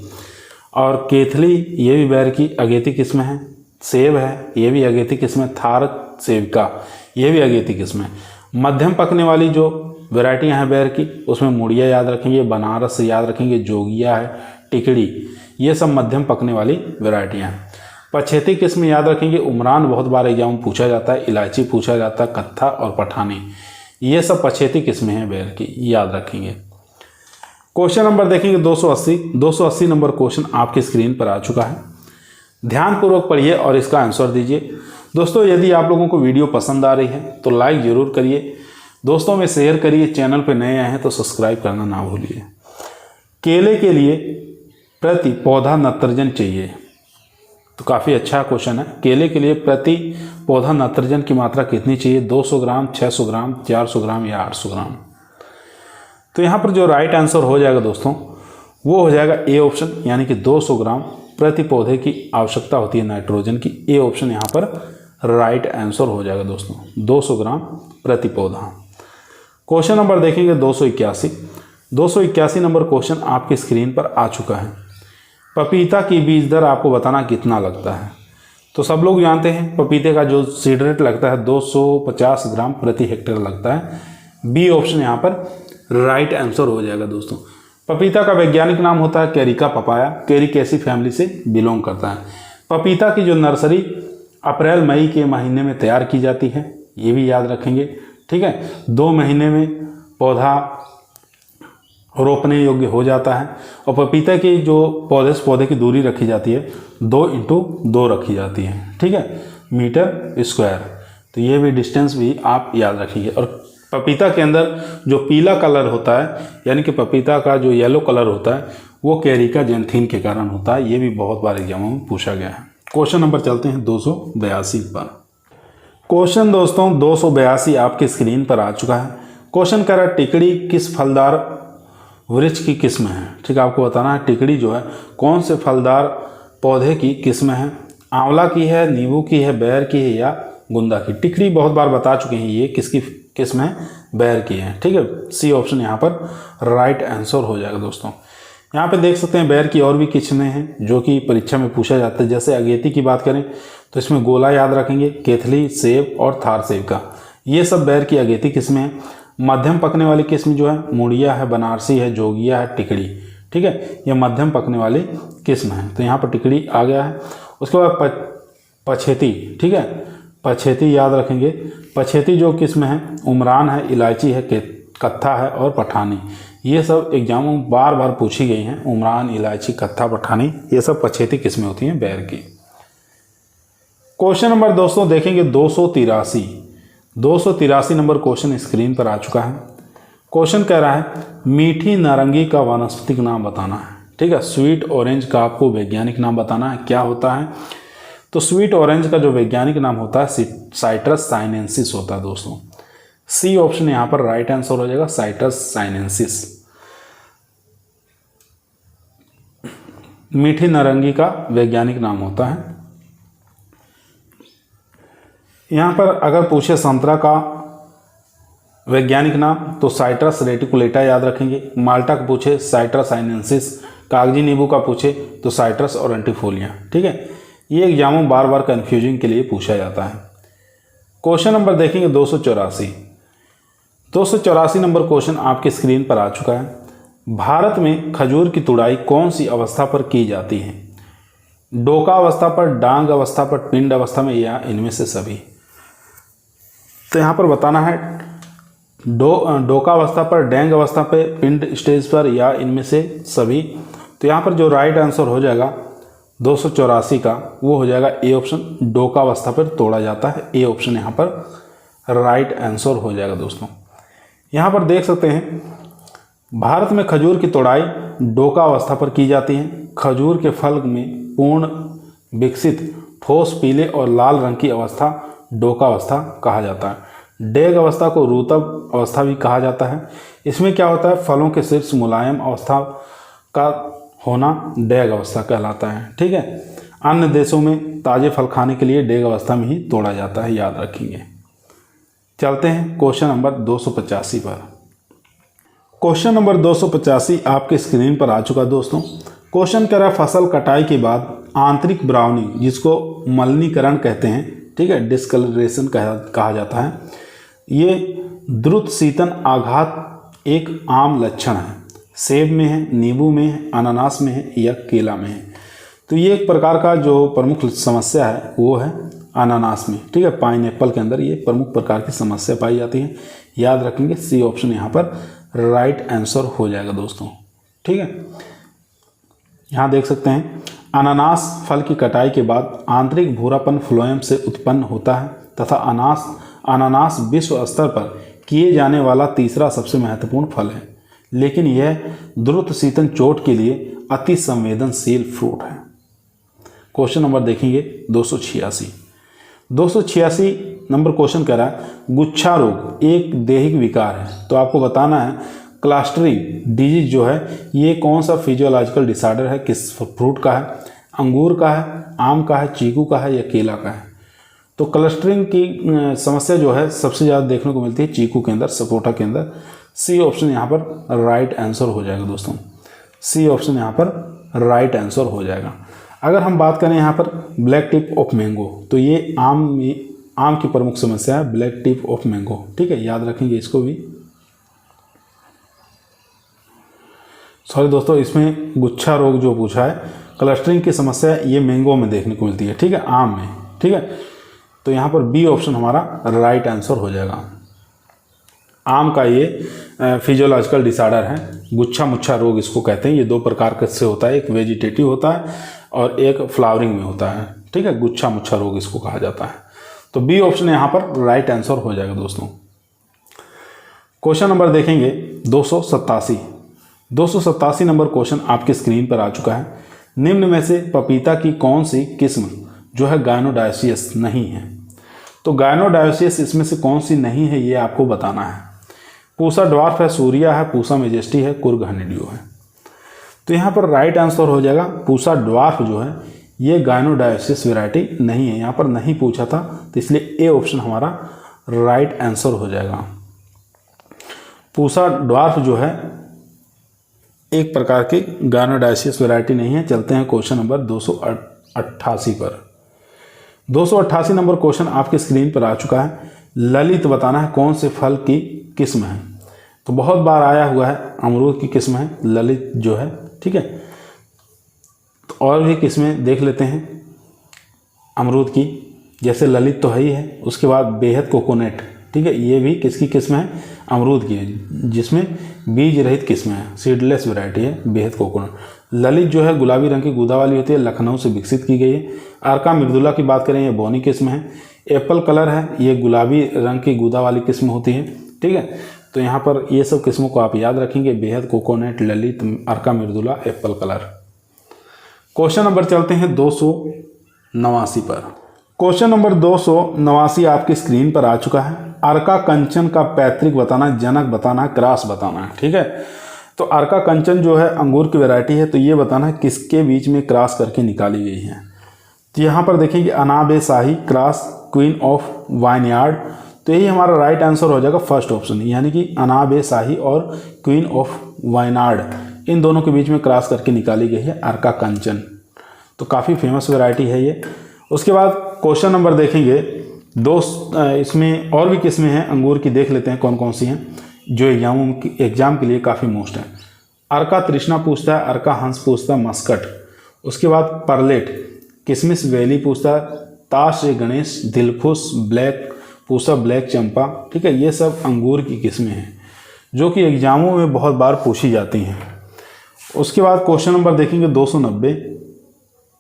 और केथली, ये भी बेर की अगेती किस्म है। सेब है, ये भी अगेती किस्म है। थार सेब का, ये भी अगेती किस्म है। मध्यम पकने वाली जो वैरायटियाँ हैं बेर की, उसमें मुड़िया याद रखेंगे, बनारस याद रखेंगे, जोगिया है, टिकड़ी, ये सब मध्यम पकने वाली वैरायटियाँ हैं। पछेती किस्म याद रखेंगे, उमरान बहुत बार एग्जाम में पूछा जाता है, इलायची पूछा जाता है, कत्था और पठानी, ये सब पछेती किस्में हैं बेर की, याद रखेंगे। क्वेश्चन नंबर देखेंगे 280 नंबर क्वेश्चन आपकी स्क्रीन पर आ चुका है, ध्यानपूर्वक पढ़िए और इसका आंसर दीजिए। दोस्तों यदि आप लोगों को वीडियो पसंद आ रही है तो लाइक ज़रूर करिए, दोस्तों में शेयर करिए, चैनल पर नए आए हैं तो सब्सक्राइब करना ना भूलिए। केले के लिए प्रति पौधा नाइट्रोजन चाहिए, तो काफ़ी अच्छा क्वेश्चन है। केले के लिए प्रति पौधा नाइट्रोजन की मात्रा कितनी चाहिए, 200 ग्राम, 600 ग्राम, 400 ग्राम या 800 ग्राम। तो यहाँ पर जो राइट आंसर हो जाएगा दोस्तों, वो हो जाएगा ए ऑप्शन, यानी कि 200 ग्राम प्रति पौधे की आवश्यकता होती है नाइट्रोजन की। ए ऑप्शन यहाँ पर राइट आंसर हो जाएगा दोस्तों, 200 ग्राम प्रति पौधा। क्वेश्चन नंबर देखेंगे 281 नंबर क्वेश्चन आपकी स्क्रीन पर आ चुका है। पपीता की बीज दर आपको बताना कितना लगता है। तो सब लोग जानते हैं पपीते का जो सीड रेट लगता है 250 ग्राम प्रति हेक्टेयर लगता है। बी ऑप्शन यहाँ पर राइट आंसर हो जाएगा दोस्तों। पपीता का वैज्ञानिक नाम होता है कैरिका पपाया, कैरिकेसी फैमिली से बिलोंग करता है। पपीता की जो नर्सरी अप्रैल मई के महीने में तैयार की जाती है, ये भी याद रखेंगे, ठीक है। 2 महीने में पौधा रोपने योग्य हो जाता है। और पपीता की जो पौधे से पौधे की दूरी रखी जाती है 2x2 रखी जाती है, ठीक है, मीटर स्क्वायर। तो ये भी डिस्टेंस भी आप याद रखिए। और पपीता के अंदर जो पीला कलर होता है, यानी कि पपीता का जो येलो कलर होता है, वो कैरिका जैंथीन के कारण होता है। ये भी बहुत बार एग्जामों में पूछा गया है। क्वेश्चन नंबर चलते हैं 282 पर। क्वेश्चन दोस्तों 282 आपकी स्क्रीन पर आ चुका है। क्वेश्चन कह रहा है टिकड़ी किस फलदार वृक्ष की किस्म है, ठीक है। आपको बताना है टिकड़ी जो है कौन से फलदार पौधे की किस्म है। आंवला की है, नींबू की है, बेर की है या गुंदा की। टिकड़ी बहुत बार बता चुके हैं, ये किसकी किस्म है, बेर की है, ठीक है। सी ऑप्शन यहाँ पर राइट आंसर हो जाएगा दोस्तों। यहाँ पे देख सकते हैं बेर की और भी किस्में हैं जो कि परीक्षा में पूछा जाता है। जैसे अगेती की बात करें तो इसमें गोला याद रखेंगे, केथली, सेब और थार सेब का, ये सब बेर की अगेती किस्में हैं। मध्यम पकने वाली किस्म जो है मुड़िया है, बनारसी है, जोगिया है, टिकड़ी, ठीक है, ये मध्यम पकने वाली किस्म है। तो यहाँ पर टिकड़ी आ गया है। उसके बाद पछेती, ठीक है, पछेती याद रखेंगे। पछेती जो किस्म है उमरान है, इलायची है, कत्था है और पठानी, ये सब एग्जामों में बार बार पूछी गई हैं। उमरान, इलायची, कत्था, पठानी, ये सब पछेती किस्में होती हैं बेर की। क्वेश्चन नंबर दोस्तों देखेंगे 283 नंबर क्वेश्चन स्क्रीन पर आ चुका है। क्वेश्चन कह रहा है मीठी नारंगी का वानस्पतिक नाम बताना है, ठीक है। स्वीट ऑरेंज का आपको वैज्ञानिक नाम बताना है, क्या होता है। तो स्वीट ऑरेंज का जो वैज्ञानिक नाम होता है साइट्रस साइनेंसिस होता है दोस्तों। सी ऑप्शन यहाँ पर राइट आंसर हो जाएगा, साइट्रस साइनेंसिस। मीठी नारंगी का वैज्ञानिक नाम होता है। यहाँ पर अगर पूछे संतरा का वैज्ञानिक नाम तो साइट्रस रेटिकुलेटा याद रखेंगे। माल्टा का पूछे साइट्रस साइनेंसिस। कागजी नींबू का पूछे तो साइट्रस ऑरेंटिफोलिया, ठीक है। ये एग्जामों बार बार कन्फ्यूजिंग के लिए पूछा जाता है। क्वेश्चन नंबर देखेंगे 284 नंबर क्वेश्चन आपके स्क्रीन पर आ चुका है। भारत में खजूर की तुड़ाई कौन सी अवस्था पर की जाती है, डोका अवस्था पर, डांग अवस्था पर, पिंड अवस्था में या इनमें से सभी। तो यहाँ पर बताना है डोका अवस्था पर, डैंग अवस्था पे, पिंड स्टेज पर या इनमें से सभी। तो यहाँ पर जो राइट आंसर हो जाएगा 284 का वो हो जाएगा ए ऑप्शन, डोका अवस्था पर तोड़ा जाता है। ए ऑप्शन यहाँ पर राइट आंसर हो जाएगा दोस्तों। यहाँ पर देख सकते हैं भारत में खजूर की तोड़ाई डोका अवस्था पर की जाती है। खजूर के फल में पूर्ण विकसित ठोस पीले और लाल रंग की अवस्था डोका अवस्था कहा जाता है। डेग अवस्था को रुतब अवस्था भी कहा जाता है। इसमें क्या होता है, फलों के शीर्ष मुलायम अवस्था का होना डेग अवस्था कहलाता है। ठीक है, अन्य देशों में ताज़े फल खाने के लिए डेग अवस्था में ही तोड़ा जाता है, याद रखेंगे। चलते हैं क्वेश्चन नंबर 285 पर। क्वेश्चन नंबर 285 आपके स्क्रीन पर आ चुका दोस्तों। क्वेश्चन कह रहा है फसल कटाई के बाद आंतरिक ब्राउनिंग, जिसको मलिनीकरण कहते हैं, ठीक है, डिस्कलरेशन कहा जाता है, ये द्रुत शीतन आघात एक आम लक्षण है। सेब में है, नींबू में है, अनानास में है या केला में है। तो ये एक प्रकार का जो प्रमुख समस्या है वो है अनानास में। ठीक है, पाइनएप्पल के अंदर ये प्रमुख प्रकार की समस्या पाई जाती है, याद रखेंगे। सी ऑप्शन यहाँ पर राइट आंसर हो जाएगा दोस्तों। ठीक है, यहाँ देख सकते हैं अनानास फल की कटाई के बाद आंतरिक भूरापन फ्लोएम से उत्पन्न होता है तथा अनानास विश्व स्तर पर किए जाने वाला तीसरा सबसे महत्वपूर्ण फल है, लेकिन यह द्रुत शीतन चोट के लिए अति संवेदनशील फ्रूट है। क्वेश्चन नंबर देखेंगे 286 नंबर क्वेश्चन कह रहा है गुच्छा रोग एक दैहिक विकार है। तो आपको बताना है क्लस्टरिंग डिजीज जो है ये कौन सा फिजियोलॉजिकल डिसऑर्डर है, किस फ्रूट का है, अंगूर का है, आम का है, चीकू का है या केला का है। तो क्लस्टरिंग की समस्या जो है सबसे ज़्यादा देखने को मिलती है चीकू के अंदर, सपोटा के अंदर। सी ऑप्शन यहाँ पर राइट आंसर हो जाएगा दोस्तों। सी ऑप्शन यहाँ पर राइट आंसर हो जाएगा। अगर हम बात करें यहाँ पर ब्लैक टिप ऑफ मैंगो, तो ये आम की प्रमुख समस्या है, ब्लैक टिप ऑफ मैंगो। ठीक है, याद रखेंगे इसको भी। सॉरी दोस्तों, इसमें गुच्छा रोग जो पूछा है, क्लस्टरिंग की समस्या ये मैंगो में देखने को मिलती है। ठीक है, आम में। ठीक है, तो यहाँ पर बी ऑप्शन हमारा राइट आंसर हो जाएगा। आम का ये फिजियोलॉजिकल डिसऑर्डर है, गुच्छा मुच्छा रोग इसको कहते हैं। ये दो प्रकार से होता है, एक वेजिटेटिव होता है और एक फ्लावरिंग में होता है। ठीक है, गुच्छा मुच्छा रोग इसको कहा जाता है। तो बी ऑप्शन यहाँ पर राइट आंसर हो जाएगा दोस्तों। क्वेश्चन नंबर देखेंगे 287 नंबर क्वेश्चन आपके स्क्रीन पर आ चुका है। निम्न में से पपीता की कौन सी किस्म जो है गायनोडायोसियस नहीं है। तो गायनोडायोसियस इसमें से कौन सी नहीं है ये आपको बताना है। पूसा ड्वार्फ है, सूर्या है, पूसा मेजेस्टी है, कुर्ग हनीड्यू है। तो यहाँ पर राइट आंसर हो जाएगा पूसा ड्वार्फ जो है ये गायनोडायोसियस वैरायटी नहीं है, यहाँ पर नहीं पूछा था, तो इसलिए ए ऑप्शन हमारा राइट आंसर हो जाएगा। पूसा ड्वार्फ जो है एक प्रकार की गायनोडायोसियस वैरायटी नहीं है। चलते हैं क्वेश्चन नंबर 288 पर। 288 नंबर क्वेश्चन आपके स्क्रीन पर आ चुका है। ललित बताना है कौन से फल की किस्म है। तो बहुत बार आया हुआ है, अमरूद की किस्म है ललित जो है। ठीक है, तो और भी किस्में देख लेते हैं अमरूद की, जैसे ललित तो है ही है, उसके बाद बेहद कोकोनट। ठीक है, ये भी किसकी किस्म है, अमरूद की है, जिसमें बीज रहित किस्म है, सीडलेस वैरायटी है बेहद कोकोनट। ललित जो है गुलाबी रंग की गूदा वाली होती है, लखनऊ से विकसित की गई है। अर्का मृदुला की बात करें, ये बोनी किस्म है। एप्पल कलर है, ये गुलाबी रंग की गूदा वाली किस्म होती है। ठीक है, तो यहाँ पर ये सब किस्मों को आप याद रखेंगे, बेहद coconut, Lalit, Arka Mridula, apple colour. Question number चलते हैं 289 पर। क्वेश्चन नंबर 289 आपकी स्क्रीन पर आ चुका है। अर्का कंचन का पैतृक बताना, जनक बताना, क्रॉस बताना है। ठीक है, तो अर्का कंचन जो है अंगूर की वैरायटी है, तो ये बताना है किसके बीच में क्रॉस करके निकाली गई है। तो यहाँ पर देखेंगे अनाबे शाही क्रॉस क्वीन ऑफ वाइनयार्ड, तो यही हमारा राइट आंसर हो जाएगा फर्स्ट ऑप्शन, यानी कि अनाबे शाही और क्वीन ऑफ वाइनार्ड इन दोनों के बीच में क्रॉस करके निकाली गई है अर्का कंचन। तो काफ़ी फेमस वैरायटी है ये। उसके बाद क्वेश्चन नंबर देखेंगे इसमें और भी किस्में हैं अंगूर की, देख लेते हैं कौन कौन सी हैं जो एग्जाम के लिए काफ़ी मोस्ट है। अर्का तृष्णा पूछता है, अर्का हंस पूछता है, मस्कट। उसके बाद परलेट, किशमिश वैली पूछता है, ताश गणेश, दिलखुश, ब्लैक पूसा ब्लैक चंपा, ठीक है, ये सब अंगूर की किस्में हैं जो कि एग्जामों में बहुत बार पूछी जाती हैं। उसके बाद क्वेश्चन नंबर देखेंगे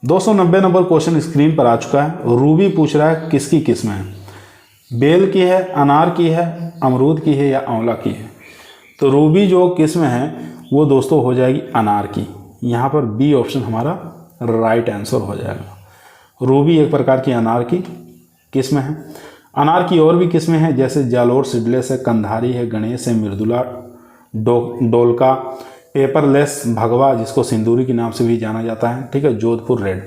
290 नंबर क्वेश्चन स्क्रीन पर आ चुका है। रूबी पूछ रहा है किसकी किस्म है, बेल की है, अनार की है, अमरूद की है या आंवला की है। तो रूबी जो किस्म है वो दोस्तों हो जाएगी अनार की। यहाँ पर बी ऑप्शन हमारा राइट आंसर हो जाएगा। रूबी एक प्रकार की अनार की किस्म है। अनार की और भी किस्में हैं जैसे जालोर सीडलेस है, कंधारी है, गणेश है, मृदुला, डोलका, पेपरलेस, भगवा जिसको सिंदूरी के नाम से भी जाना जाता है, ठीक है, जोधपुर रेड,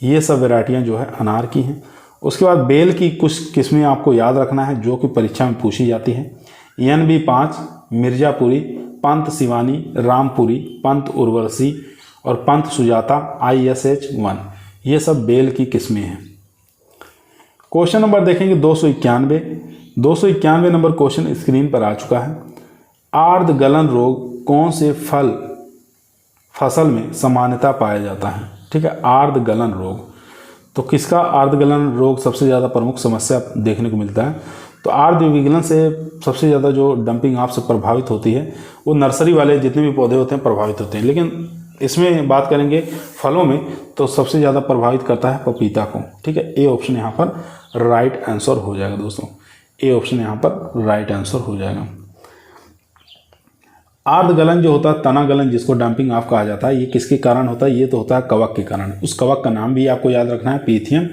ये सब वैरायटियाँ जो है अनार की हैं। उसके बाद बेल की कुछ किस्में आपको याद रखना है जो कि परीक्षा में पूछी जाती है। NB 5, मिर्ज़ापुरी, पंत शिवानी, रामपुरी, पंत उर्वशी और पंत सुजाता ISH 1, ये सब बेल की किस्में हैं। क्वेश्चन नंबर देखेंगे 291 नंबर क्वेश्चन स्क्रीन पर आ चुका है। आर्द्र गलन रोग कौन से फसल में सामान्यतः पाया जाता है, ठीक है, आर्द्र गलन रोग। तो किसका आर्द्र गलन रोग सबसे ज़्यादा प्रमुख समस्या देखने को मिलता है, तो आर्द्र विगलन से सबसे ज़्यादा जो डंपिंग ऑफ से प्रभावित होती है वो नर्सरी वाले जितने भी पौधे होते हैं प्रभावित होते हैं। लेकिन इसमें बात करेंगे फलों में तो सबसे ज़्यादा प्रभावित करता है पपीता को, ठीक है, ए ऑप्शन यहाँ पर राइट आंसर हो जाएगा दोस्तों, ए ऑप्शन यहाँ पर राइट आंसर हो जाएगा। आर्द्र गलन जो होता है, तना गलन जिसको डंपिंग ऑफ कहा जाता है, ये किसके कारण होता है, ये तो होता है कवक के कारण। उस कवक का नाम भी आपको याद रखना है, पीथियम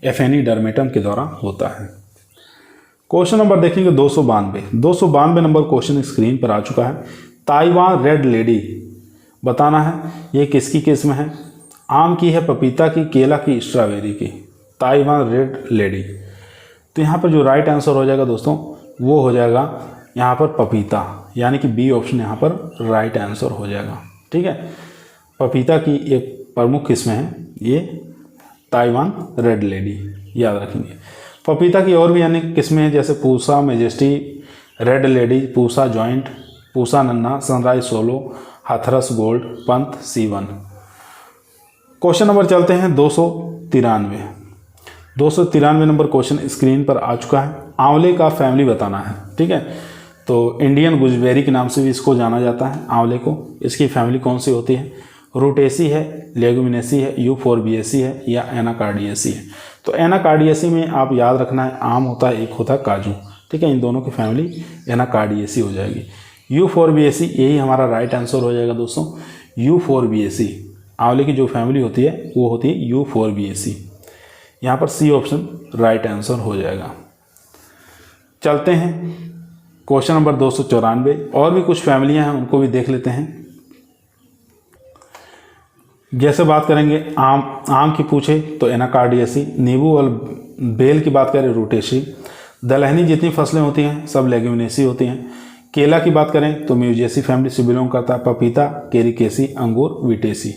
एफेनिडर्मेटम के द्वारा होता है। क्वेश्चन नंबर देखेंगे 292 नंबर क्वेश्चन स्क्रीन पर आ चुका है। ताइवान रेड लेडी बताना है ये किसकी किस्म है, आम की है, पपीता की, केला की, स्ट्रॉबेरी की। ताइवान रेड लेडी, तो यहाँ पर जो राइट आंसर हो जाएगा दोस्तों वो हो जाएगा यहाँ पर पपीता, यानी कि बी ऑप्शन यहाँ पर राइट आंसर हो जाएगा, ठीक है। पपीता की एक प्रमुख किस्म है ये ताइवान रेड लेडी, याद रखेंगे। पपीता की और भी अनेक किस्में हैं जैसे Pusa majesty, red lady, Pusa giant, Pusa Nanha, sunrise solo, Hathras gold, Pant C1। Question number चलते हैं 293 नंबर क्वेश्चन स्क्रीन पर आ चुका है। आंवले का फैमिली बताना है, ठीक है, तो इंडियन गुजबेरी के नाम से भी इसको जाना जाता है आंवले को। इसकी फैमिली कौन सी होती है, रूटेसी है, लेगुमिनेसी है, यूफोरबिएसी है या एनाकार्डियेसी है। तो एनाकार्डियेसी में आप याद रखना है आम होता है, एक होता है काजू, ठीक है, इन दोनों की फैमिली एनाकार्डियेसी हो जाएगी। यूफोरबिएसी यही हमारा राइट आंसर हो जाएगा दोस्तों। यूफोरबिएसी आंवले की जो फैमिली होती है वो होती है यूफोरबिएसी, यहाँ पर सी ऑप्शन राइट आंसर हो जाएगा। चलते हैं क्वेश्चन नंबर 294, और भी कुछ फैमिलियां हैं उनको भी देख लेते हैं। जैसे बात करेंगे आम की पूछे तो एनाकार्डियेसी, नींबू और बेल की बात करें रूटेसी, दलहनी जितनी फसलें होती हैं सब लेग्यूमिनेसी होती हैं। केला की बात करें तो म्यूजेसी फैमिली से बिलोंग करता है, पपीता केरिकेसी, अंगूर विटेसी।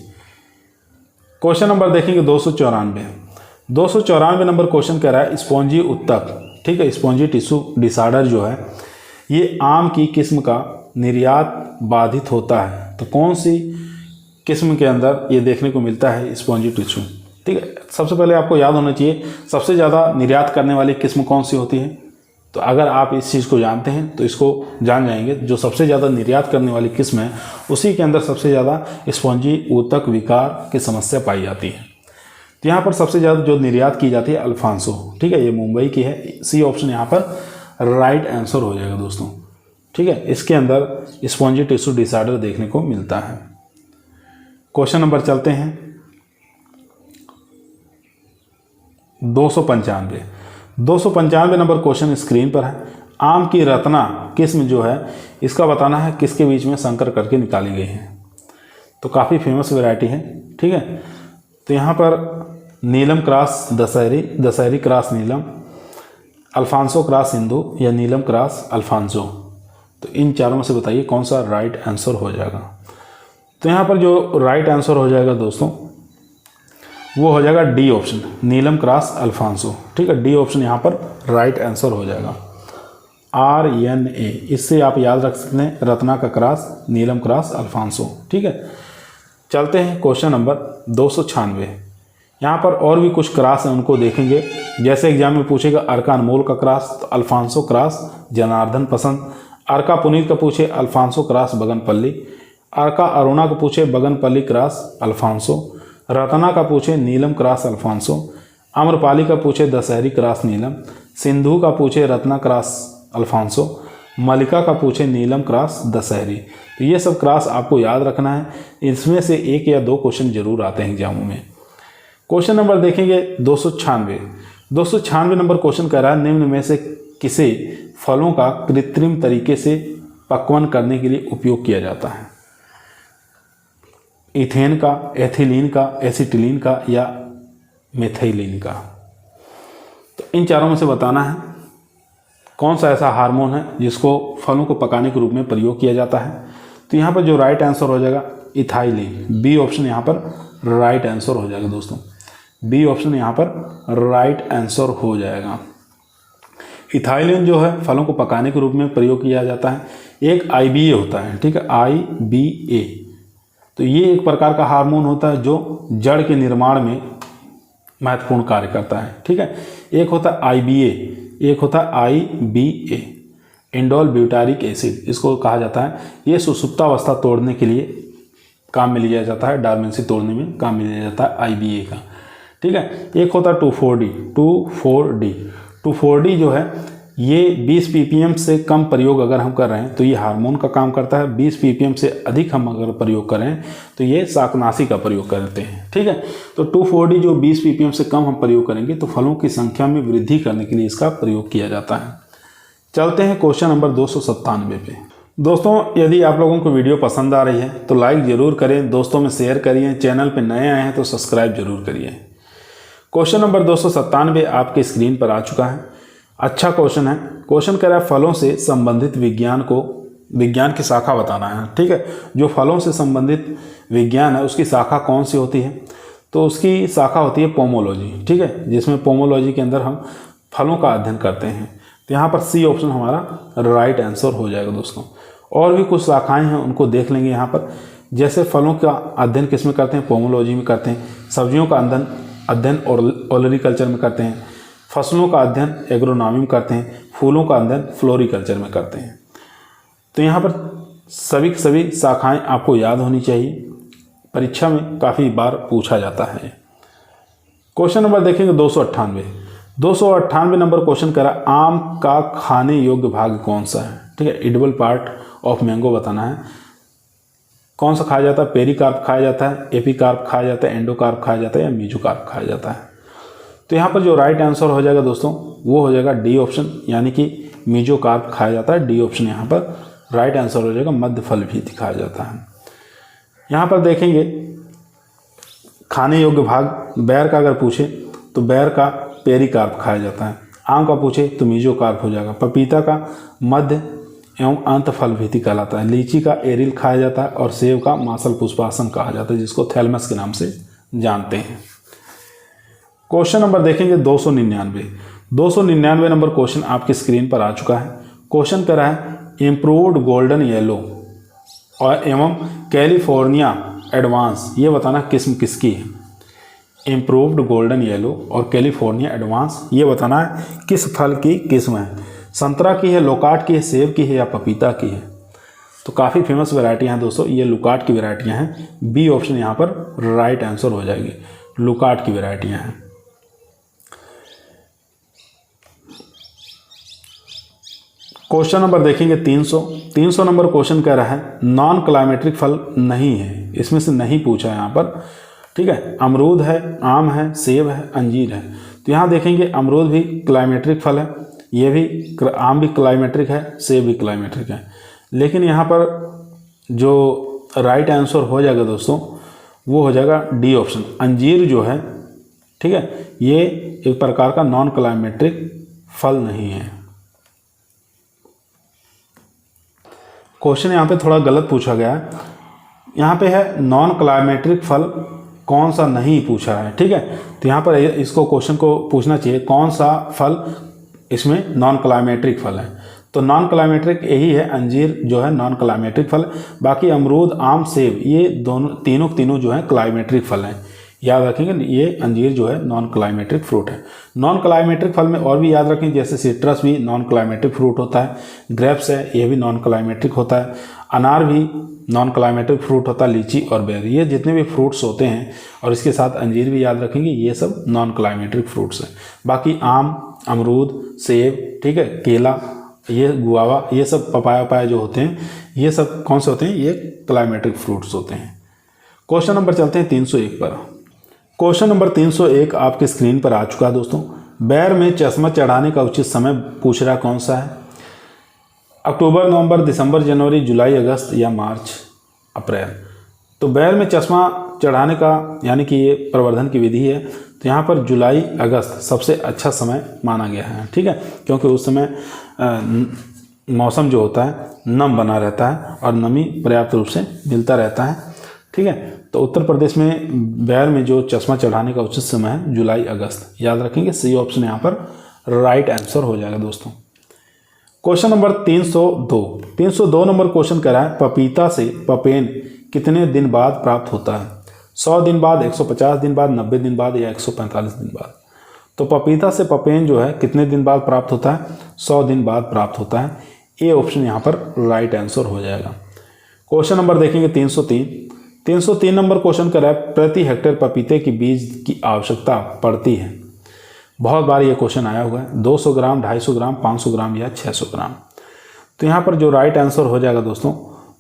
क्वेश्चन नंबर देखेंगे 294 नंबर क्वेश्चन कह रहा है स्पॉन्जी उत्तक, ठीक है, स्पॉन्जी टिश्यू डिसऑर्डर जो है ये आम की किस्म का निर्यात बाधित होता है। तो कौन सी किस्म के अंदर ये देखने को मिलता है स्पॉन्जी टिश्यू, ठीक है। सबसे पहले आपको याद होना चाहिए सबसे ज़्यादा निर्यात करने वाली किस्म कौन सी होती है। तो अगर आप इस चीज़ को जानते हैं तो इसको जान जाएंगे, जो सबसे ज़्यादा निर्यात करने वाली किस्म है उसी के अंदर सबसे ज़्यादा स्पॉन्जी ऊतक विकार की समस्या पाई जाती है। तो यहाँ पर सबसे ज़्यादा जो निर्यात की जाती है अल्फांसो, ठीक है, ये मुंबई की है, सी ऑप्शन यहाँ पर राइट आंसर हो जाएगा दोस्तों, ठीक है। इसके अंदर स्पॉन्जी टिश्यू डिसऑर्डर देखने को मिलता है। क्वेश्चन नंबर चलते हैं 295 नंबर क्वेश्चन स्क्रीन पर है। आम की रत्ना किस्म जो है इसका बताना है किसके बीच में संकर करके निकाली गई है। तो काफ़ी फेमस वैरायटी है, ठीक है। तो यहाँ पर नीलम क्रॉस दशहरी क्रॉस नीलम, अल्फांसो क्रॉस सिंधु या नीलम क्रॉस अल्फांसो। तो इन चारों में से बताइए कौन सा राइट आंसर हो जाएगा। तो यहाँ पर जो राइट आंसर हो जाएगा दोस्तों वो हो जाएगा डी ऑप्शन, नीलम क्रॉस अल्फांसो, ठीक है, डी ऑप्शन यहाँ पर राइट आंसर हो जाएगा। RNA, इससे आप याद रख सकते हैं रत्ना का क्रॉस, नीलम क्रॉस अल्फांसो, ठीक है। चलते हैं क्वेश्चन नंबर 296। यहाँ पर और भी कुछ क्रॉस हैं, उनको देखेंगे। जैसे एग्जाम में पूछेगा अर्का अनमोल का क्रॉस, तो अल्फांसो क्रॉस जनार्दन पसंद। अर्का पुनीत का पूछे अल्फांसो क्रॉस बगनपल्ली। अर्का अरुणा का पूछे बगनपल्ली क्रॉस अल्फांसो। रतना का पूछे नीलम क्रॉस अल्फांसो। आम्रपाली का पूछे दशहरी क्रॉस नीलम। सिंधु का पूछे रत्ना क्रॉस अल्फांसो। मलिका का पूछे नीलम क्रॉस दशहरी। तो ये सब क्रॉस आपको याद रखना है, इसमें से 1 या 2 क्वेश्चन जरूर आते हैं एग्जामों में। क्वेश्चन नंबर देखेंगे 296 नंबर क्वेश्चन कह रहा है निम्न में से किसे फलों का कृत्रिम तरीके से पक्वन करने के लिए उपयोग किया जाता है? इथेन का, एथिलीन का, एसिटिलीन का या मेथिलीन का। तो इन चारों में से बताना है कौन सा ऐसा हार्मोन है जिसको फलों को पकाने के रूप में प्रयोग किया जाता है। तो यहाँ पर जो राइट आंसर हो जाएगा इथाइलिन, बी ऑप्शन यहाँ पर राइट आंसर हो जाएगा दोस्तों। बी ऑप्शन यहाँ पर राइट आंसर हो जाएगा। इथाइलिन जो है फलों को पकाने के रूप में प्रयोग किया जाता है। एक IBA होता है, ठीक है, IBA। तो ये एक प्रकार का हार्मोन होता है जो जड़ के निर्माण में महत्वपूर्ण कार्य करता है, ठीक है। एक होता है IBA, एक होता है IBA, इंडोल ब्यूटारिक एसिड, इसको कहा जाता है। ये सुसुप्तावस्था तोड़ने के लिए काम में लिया जाता है, डॉर्मेंसी तोड़ने में काम में लिया जाता है IBA का, ठीक है। एक होता है 2,4-D जो है ये 20 ppm से कम प्रयोग अगर हम कर रहे हैं तो ये हार्मोन का काम करता है। 20 ppm से अधिक हम अगर प्रयोग करें तो ये शाकनाशी का प्रयोग करते हैं, ठीक है। तो 2,4-D जो 20 ppm से कम हम प्रयोग करेंगे तो फलों की संख्या में वृद्धि करने के लिए इसका प्रयोग किया जाता है। चलते हैं क्वेश्चन नंबर 297 पे। दोस्तों यदि आप लोगों को वीडियो पसंद आ रही है तो लाइक ज़रूर करें, दोस्तों में शेयर करिए, चैनल पर नए आए हैं तो सब्सक्राइब जरूर करिए। क्वेश्चन नंबर 297 आपके स्क्रीन पर आ चुका है। अच्छा क्वेश्चन है। क्वेश्चन कह रहा है फलों से संबंधित विज्ञान की शाखा बताना है, ठीक है। जो फलों से संबंधित विज्ञान है उसकी शाखा कौन सी होती है? तो उसकी शाखा होती है पोमोलॉजी, ठीक है, जिसमें पोमोलॉजी के अंदर हम फलों का अध्ययन करते हैं। तो यहाँ पर सी ऑप्शन हमारा राइट आंसर हो जाएगा दोस्तों। और भी कुछ शाखाएँ हैं उनको देख लेंगे यहाँ पर। जैसे फलों का अध्ययन किस में करते हैं? पोमोलॉजी में करते हैं। सब्जियों का अध्ययन ओलरीकल्चर में करते हैं। फसलों का अध्ययन एग्रोनॉमी में करते हैं। फूलों का अध्ययन फ्लोरिकल्चर में करते हैं। तो यहाँ पर सभी शाखाएं आपको याद होनी चाहिए, परीक्षा में काफ़ी बार पूछा जाता है। क्वेश्चन नंबर देखेंगे 298 नंबर क्वेश्चन करा आम का खाने योग्य भाग कौन सा है? ठीक है, एडिबल पार्ट ऑफ मैंगो बताना है। कौन सा खाया जाता है? पेरिकार्प खाया जाता है, एपिकार्प खाया जाता है, एंडोकार्प खाया जाता है या मीजोकार्प खाया जाता है? तो यहाँ पर जो राइट आंसर हो जाएगा दोस्तों वो हो जाएगा डी ऑप्शन, यानी कि मीजोकार्प खाया जाता है। डी ऑप्शन यहाँ पर राइट आंसर हो जाएगा। मध्य फल भी खाया जाता है। यहाँ पर देखेंगे खाने योग्य भाग, बैर का अगर पूछे तो बैर का पेरिकार्प खाया जाता है। आम का पूछे तो मीजोकार्प हो जाएगा। पपीता का मध्य एवं अंत फल भीति कहलाता है। लीची का एरिल खाया जाता है और सेब का मासल पुष्पासन कहा जाता है, जिसको थैलमस के नाम से जानते हैं। क्वेश्चन नंबर देखेंगे 299 नंबर क्वेश्चन आपकी स्क्रीन पर आ चुका है। क्वेश्चन कर रहा है इम्प्रूव्ड गोल्डन येलो और एवं कैलिफोर्निया एडवांस, ये बताना किस्म किसकी है? इम्प्रूव्ड गोल्डन येलो और कैलिफोर्निया एडवांस, ये बताना है किस फल की किस्म है? संतरा की है, लोकाट की है, सेब की है या पपीता की है? तो काफ़ी फेमस वैरायटियाँ हैं दोस्तों, ये लुकाट की वैरायटियाँ हैं। बी ऑप्शन यहाँ पर राइट आंसर हो जाएगी। लुकाट की वैरायटियाँ हैं। क्वेश्चन नंबर देखेंगे 300 नंबर क्वेश्चन कह रहा है नॉन क्लाइमेट्रिक फल नहीं है, इसमें से नहीं पूछा है यहाँ पर, ठीक है। अमरूद है, आम है, सेब है, अंजीर है। तो यहाँ देखेंगे अमरूद भी क्लाइमेट्रिक फल है, ये भी, आम भी क्लाइमेट्रिक है, सेब भी क्लाइमेट्रिक है। लेकिन यहाँ पर जो राइट आंसर हो जाएगा दोस्तों वो हो जाएगा डी ऑप्शन। अंजीर जो है, ठीक है, ये एक प्रकार का नॉन क्लाइमेट्रिक फल नहीं है। क्वेश्चन यहाँ पे थोड़ा गलत पूछा गया है। यहाँ पे है नॉन क्लाइमेट्रिक फल कौन सा नहीं पूछा है, ठीक है। तो यहाँ पर इसको क्वेश्चन को पूछना चाहिए कौन सा फल इसमें नॉन क्लाइमेट्रिक फल है। तो नॉन क्लाइमेट्रिक यही है, अंजीर जो है नॉन क्लाइमेट्रिक फल। बाकी अमरूद, आम, सेब ये तीनों जो है क्लाइमेट्रिक फल हैं। याद रखेंगे ये अंजीर जो है नॉन क्लाइमेट्रिक फ्रूट है। नॉन क्लाइमेट्रिक फल में और भी याद रखें, जैसे सिट्रस भी नॉन क्लाइमेट्रिक फ्रूट होता है, ग्रेप्स है ये भी नॉन क्लाइमेट्रिक होता है, अनार भी नॉन क्लाइमेट्रिक फ्रूट होता है, लीची और बेर, ये जितने भी फ्रूट्स होते हैं और इसके साथ अंजीर भी याद रखेंगे, ये सब नॉन क्लाइमेट्रिक फ्रूट्स हैं। बाकी आम, अमरूद, सेब, ठीक है, केला, ये गुआवा, ये सब पपाया जो होते हैं, ये सब कौन से होते हैं, ये क्लाइमेट्रिक फ्रूट्स होते हैं। क्वेश्चन नंबर चलते हैं 301 पर। क्वेश्चन नंबर 301 आपके स्क्रीन पर आ चुका है दोस्तों। बैर में चश्मा चढ़ाने का उचित समय पूछ रहा कौन सा है? अक्टूबर, नवंबर, दिसंबर, जनवरी, जुलाई, अगस्त या मार्च, अप्रैल। तो बैर में चश्मा चढ़ाने का यानी कि ये प्रवर्धन की विधि है, तो यहाँ पर जुलाई अगस्त सबसे अच्छा समय माना गया है, ठीक है, क्योंकि उस समय मौसम जो होता है नम बना रहता है और नमी पर्याप्त रूप से मिलता रहता है, ठीक है। तो उत्तर प्रदेश में बैर में जो चश्मा चढ़ाने का उचित समय है जुलाई अगस्त, याद रखेंगे। सी ऑप्शन यहाँ पर राइट आंसर हो जाएगा दोस्तों। क्वेश्चन नंबर 302 नंबर क्वेश्चन कह रहा है पपीता से पपेन कितने दिन बाद प्राप्त होता है? 100 दिन बाद, 150 दिन बाद, 90 दिन बाद या 145 दिन बाद। तो पपीता से पपेन जो है कितने दिन बाद प्राप्त होता है? 100 दिन बाद प्राप्त होता है। ए ऑप्शन यहाँ पर राइट आंसर हो जाएगा। क्वेश्चन नंबर देखेंगे 303 नंबर क्वेश्चन कर रहा है प्रति हेक्टेयर पपीते की बीज की आवश्यकता पड़ती है। बहुत बार ये क्वेश्चन आया हुआ है, 200 ग्राम, 250 ग्राम, 500 ग्राम या 600 ग्राम। तो यहाँ पर जो राइट आंसर हो जाएगा दोस्तों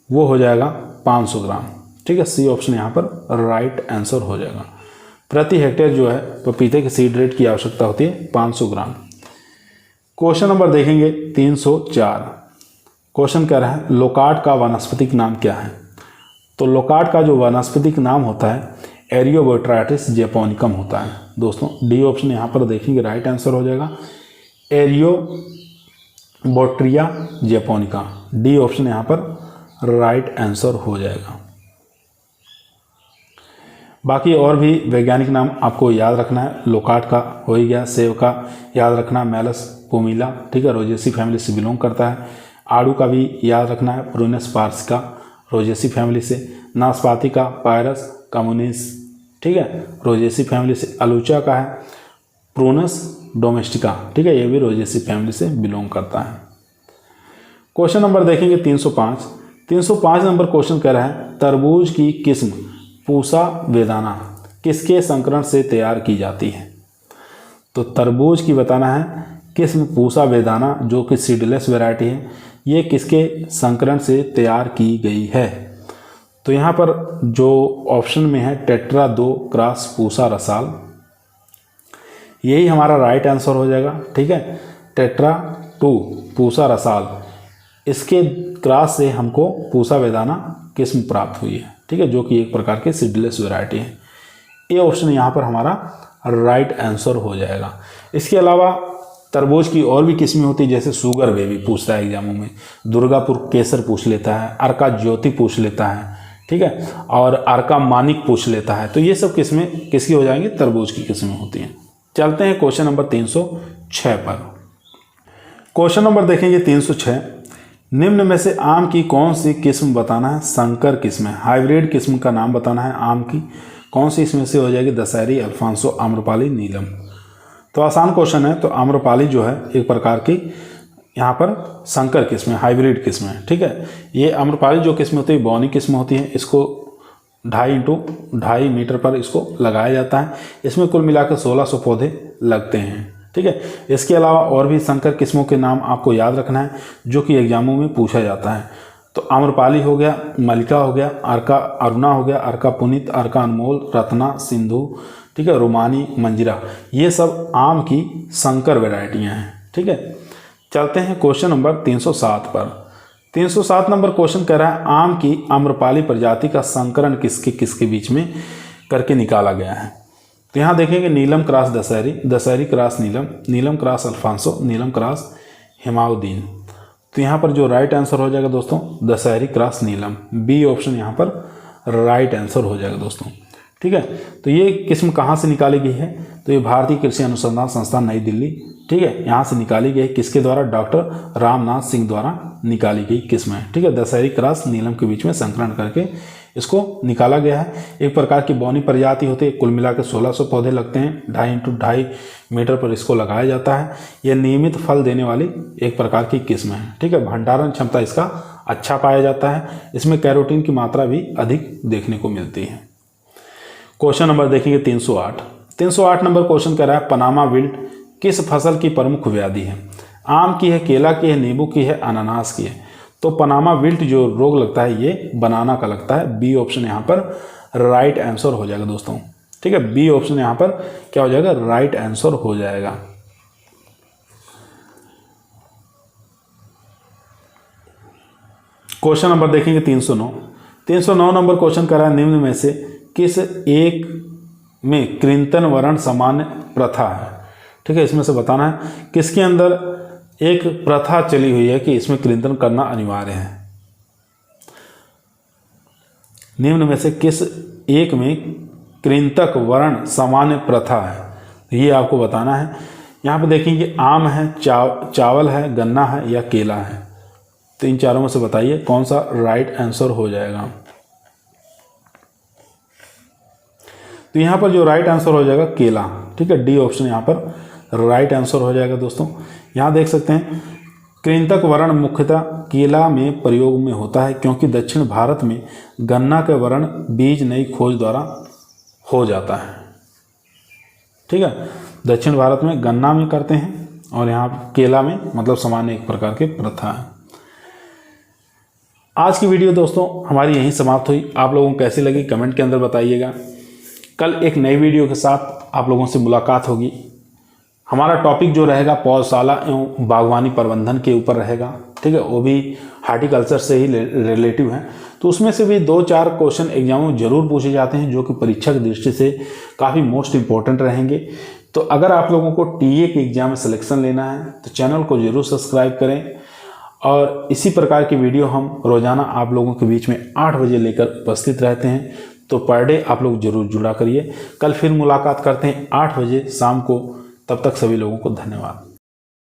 वो हो जाएगा 500 ग्राम, ठीक है। सी ऑप्शन यहाँ पर राइट आंसर हो जाएगा। प्रति हेक्टेयर जो है पपीते के सीड रेट की आवश्यकता होती है 500 ग्राम। क्वेश्चन नंबर देखेंगे 304। क्वेश्चन कह रहा है लोकार्ड का वानस्पतिक नाम क्या है? तो लोकार्ड का जो वानस्पतिक नाम होता है एरियोबोट्राटिस जैपोनिकम होता है दोस्तों। डी ऑप्शन यहाँ पर देखेंगे राइट आंसर हो जाएगा, एरियोबोट्रिया जैपोनिका। डी ऑप्शन यहाँ पर राइट आंसर हो जाएगा। बाकी और भी वैज्ञानिक नाम आपको याद रखना है। लोकार्ड का हो ही गया, सेब का याद रखना मेलस पोमिला, ठीक है, रोजेसी फैमिली से बिलोंग करता है। आड़ू का भी याद रखना है, प्रूनस पार्सिका, रोजेसी फैमिली से। नाशपाती का पायरस कम्युनिस, ठीक है, रोजेसी फैमिली से। अलूचा का है प्रूनस डोमेस्टिका, ठीक है, ये भी रोजेसी फैमिली से बिलोंग करता है। क्वेश्चन नंबर देखेंगे 305 नंबर क्वेश्चन कह रहा है तरबूज की किस्म पूसा वेदाना किसके संकरण से तैयार की जाती है? तो तरबूज की बताना है किस्म पूसा वेदाना जो कि सीडलेस वैरायटी है, ये किसके संकरण से तैयार की गई है? तो यहाँ पर जो ऑप्शन में है टेट्रा 2 क्रॉस पूसा रसाल, यही हमारा राइट आंसर हो जाएगा, ठीक है। टेट्रा 2 पूसा रसाल, इसके क्रॉस से हमको पूसा वेदाना किस्म प्राप्त हुई है, ठीक है, जो कि एक प्रकार के सीडलेस वैरायटी है। ये ऑप्शन यहाँ पर हमारा राइट आंसर हो जाएगा। इसके अलावा तरबूज की और भी किस्में होती है, जैसे शुगर बेबी पूछता है एग्जामों में, दुर्गापुर केसर पूछ लेता है, अर्का ज्योति पूछ लेता है, ठीक है, और अर्का मानिक पूछ लेता है। तो ये सब किस्में किसकी हो जाएंगी? तरबूज की किस्में होती हैं। चलते हैं क्वेश्चन नंबर 306 पर। क्वेश्चन नंबर देखेंगे 306। निम्न में से आम की कौन सी किस्म बताना है? संकर किस्म है, हाइब्रिड किस्म का नाम बताना है आम की, कौन सी इसमें से हो जाएगी? दशहरी, अल्फांसो, आम्रपाली, नीलम। तो आसान क्वेश्चन है। तो आम्रपाली जो है एक प्रकार की यहाँ पर संकर किस्म है, हाइब्रिड किस्म है, ठीक है। ये आम्रपाली जो किस्म होती है बौनी किस्म होती है, इसको 2.5 × 2.5 मीटर पर इसको लगाया जाता है। इसमें कुल मिलाकर 1600 पौधे लगते हैं, ठीक है। इसके अलावा और भी संकर किस्मों के नाम आपको याद रखना है जो कि एग्जामों में पूछा जाता है। तो आम्रपाली हो गया, मलिका हो गया, अर्का अरुणा हो गया, अर्का पुनीत, अर्का अनमोल, रत्ना, सिंधु, ठीक है, रोमानी, मंजिरा, ये सब आम की संकर वैरायटियाँ हैं, ठीक है। चलते हैं क्वेश्चन नंबर 307 पर। 307 नंबर क्वेश्चन कह रहा है आम की आम्रपाली प्रजाति का संकरण किसके बीच में करके निकाला गया है? तो यहाँ देखेंगे नीलम क्रॉस दशहरी, दशहरी क्रॉस नीलम, नीलम क्रॉस अल्फांसो, नीलम क्रॉस हिमाउद्दीन। तो यहाँ पर जो राइट आंसर हो जाएगा दोस्तों दशहरी क्रॉस नीलम। बी ऑप्शन यहाँ पर राइट आंसर हो जाएगा दोस्तों, ठीक है। तो ये किस्म कहाँ से निकाली गई है? तो ये भारतीय कृषि अनुसंधान संस्थान नई दिल्ली, ठीक है, यहाँ से निकाली गई। किसके द्वारा? डॉक्टर रामनाथ सिंह द्वारा निकाली गई किस्म है, ठीक है। दशहरी क्रॉस नीलम के बीच में संकरण करके इसको निकाला गया है। एक प्रकार की बौनी प्रजाति होती है, कुल मिलाकर 1600 पौधे लगते हैं, 2.5 × 2.5 मीटर पर इसको लगाया जाता है। यह नियमित फल देने वाली एक प्रकार की किस्म है, ठीक है। भंडारण क्षमता इसका अच्छा पाया जाता है, इसमें कैरोटीन की मात्रा भी अधिक देखने को मिलती है। क्वेश्चन नंबर देखेंगे 308 नंबर क्वेश्चन कह रहा है पनामा विल्ट किस फसल की प्रमुख व्याधि है? आम की है, केला की है, नींबू की है, अनानास की है। तो पनामा विल्ट जो रोग लगता है ये बनाना का लगता है। बी ऑप्शन यहाँ पर राइट आंसर हो जाएगा दोस्तों, ठीक है। बी ऑप्शन यहाँ पर क्या हो जाएगा? राइट आंसर हो जाएगा। क्वेश्चन नंबर देखेंगे 309 नंबर क्वेश्चन कर रहा है निम्न में से किस एक में कृंतन वर्ण सामान्य प्रथा है? ठीक है, इसमें से बताना है किसके अंदर एक प्रथा चली हुई है कि इसमें कृंतन करना अनिवार्य है। निम्न में से किस एक में कृंतक वर्ण सामान्य प्रथा है, ये आपको बताना है। यहाँ पे देखेंगे आम है, चावल है, गन्ना है या केला है। तो इन चारों में से बताइए कौन सा राइट आंसर हो जाएगा। तो यहाँ पर जो राइट आंसर हो जाएगा केला, ठीक है। डी ऑप्शन यहाँ पर राइट आंसर हो जाएगा दोस्तों। यहाँ देख सकते हैं कृंतक वर्ण मुख्यतः केला में प्रयोग में होता है क्योंकि दक्षिण भारत में गन्ना के वर्ण बीज नई खोज द्वारा हो जाता है, ठीक है। दक्षिण भारत में गन्ना में करते हैं और यहाँ केला में मतलब सामान्य एक प्रकार की प्रथा है। आज की वीडियो दोस्तों हमारी यहीं समाप्त हुई। आप लोगों को कैसी लगी कमेंट के अंदर बताइएगा। कल एक नई वीडियो के साथ आप लोगों से मुलाकात होगी। हमारा टॉपिक जो रहेगा पौधशाला एवं बागवानी प्रबंधन के ऊपर रहेगा, ठीक है। वो भी हार्टिकल्चर से ही रिलेटिव है। तो उसमें से भी 2-4 क्वेश्चन एग्जाम में जरूर पूछे जाते हैं जो कि परीक्षा की दृष्टि से काफ़ी मोस्ट इंपॉर्टेंट रहेंगे। तो अगर आप लोगों को टीए के एग्जाम में सिलेक्शन लेना है तो चैनल को जरूर सब्सक्राइब करें और इसी प्रकार की वीडियो हम रोजाना आप लोगों के बीच में 8 बजे लेकर उपस्थित रहते हैं। तो पर डे आप लोग जरूर जुड़ा करिए। कल फिर मुलाकात करते हैं 8 बजे शाम को। तब तक सभी लोगों को धन्यवाद।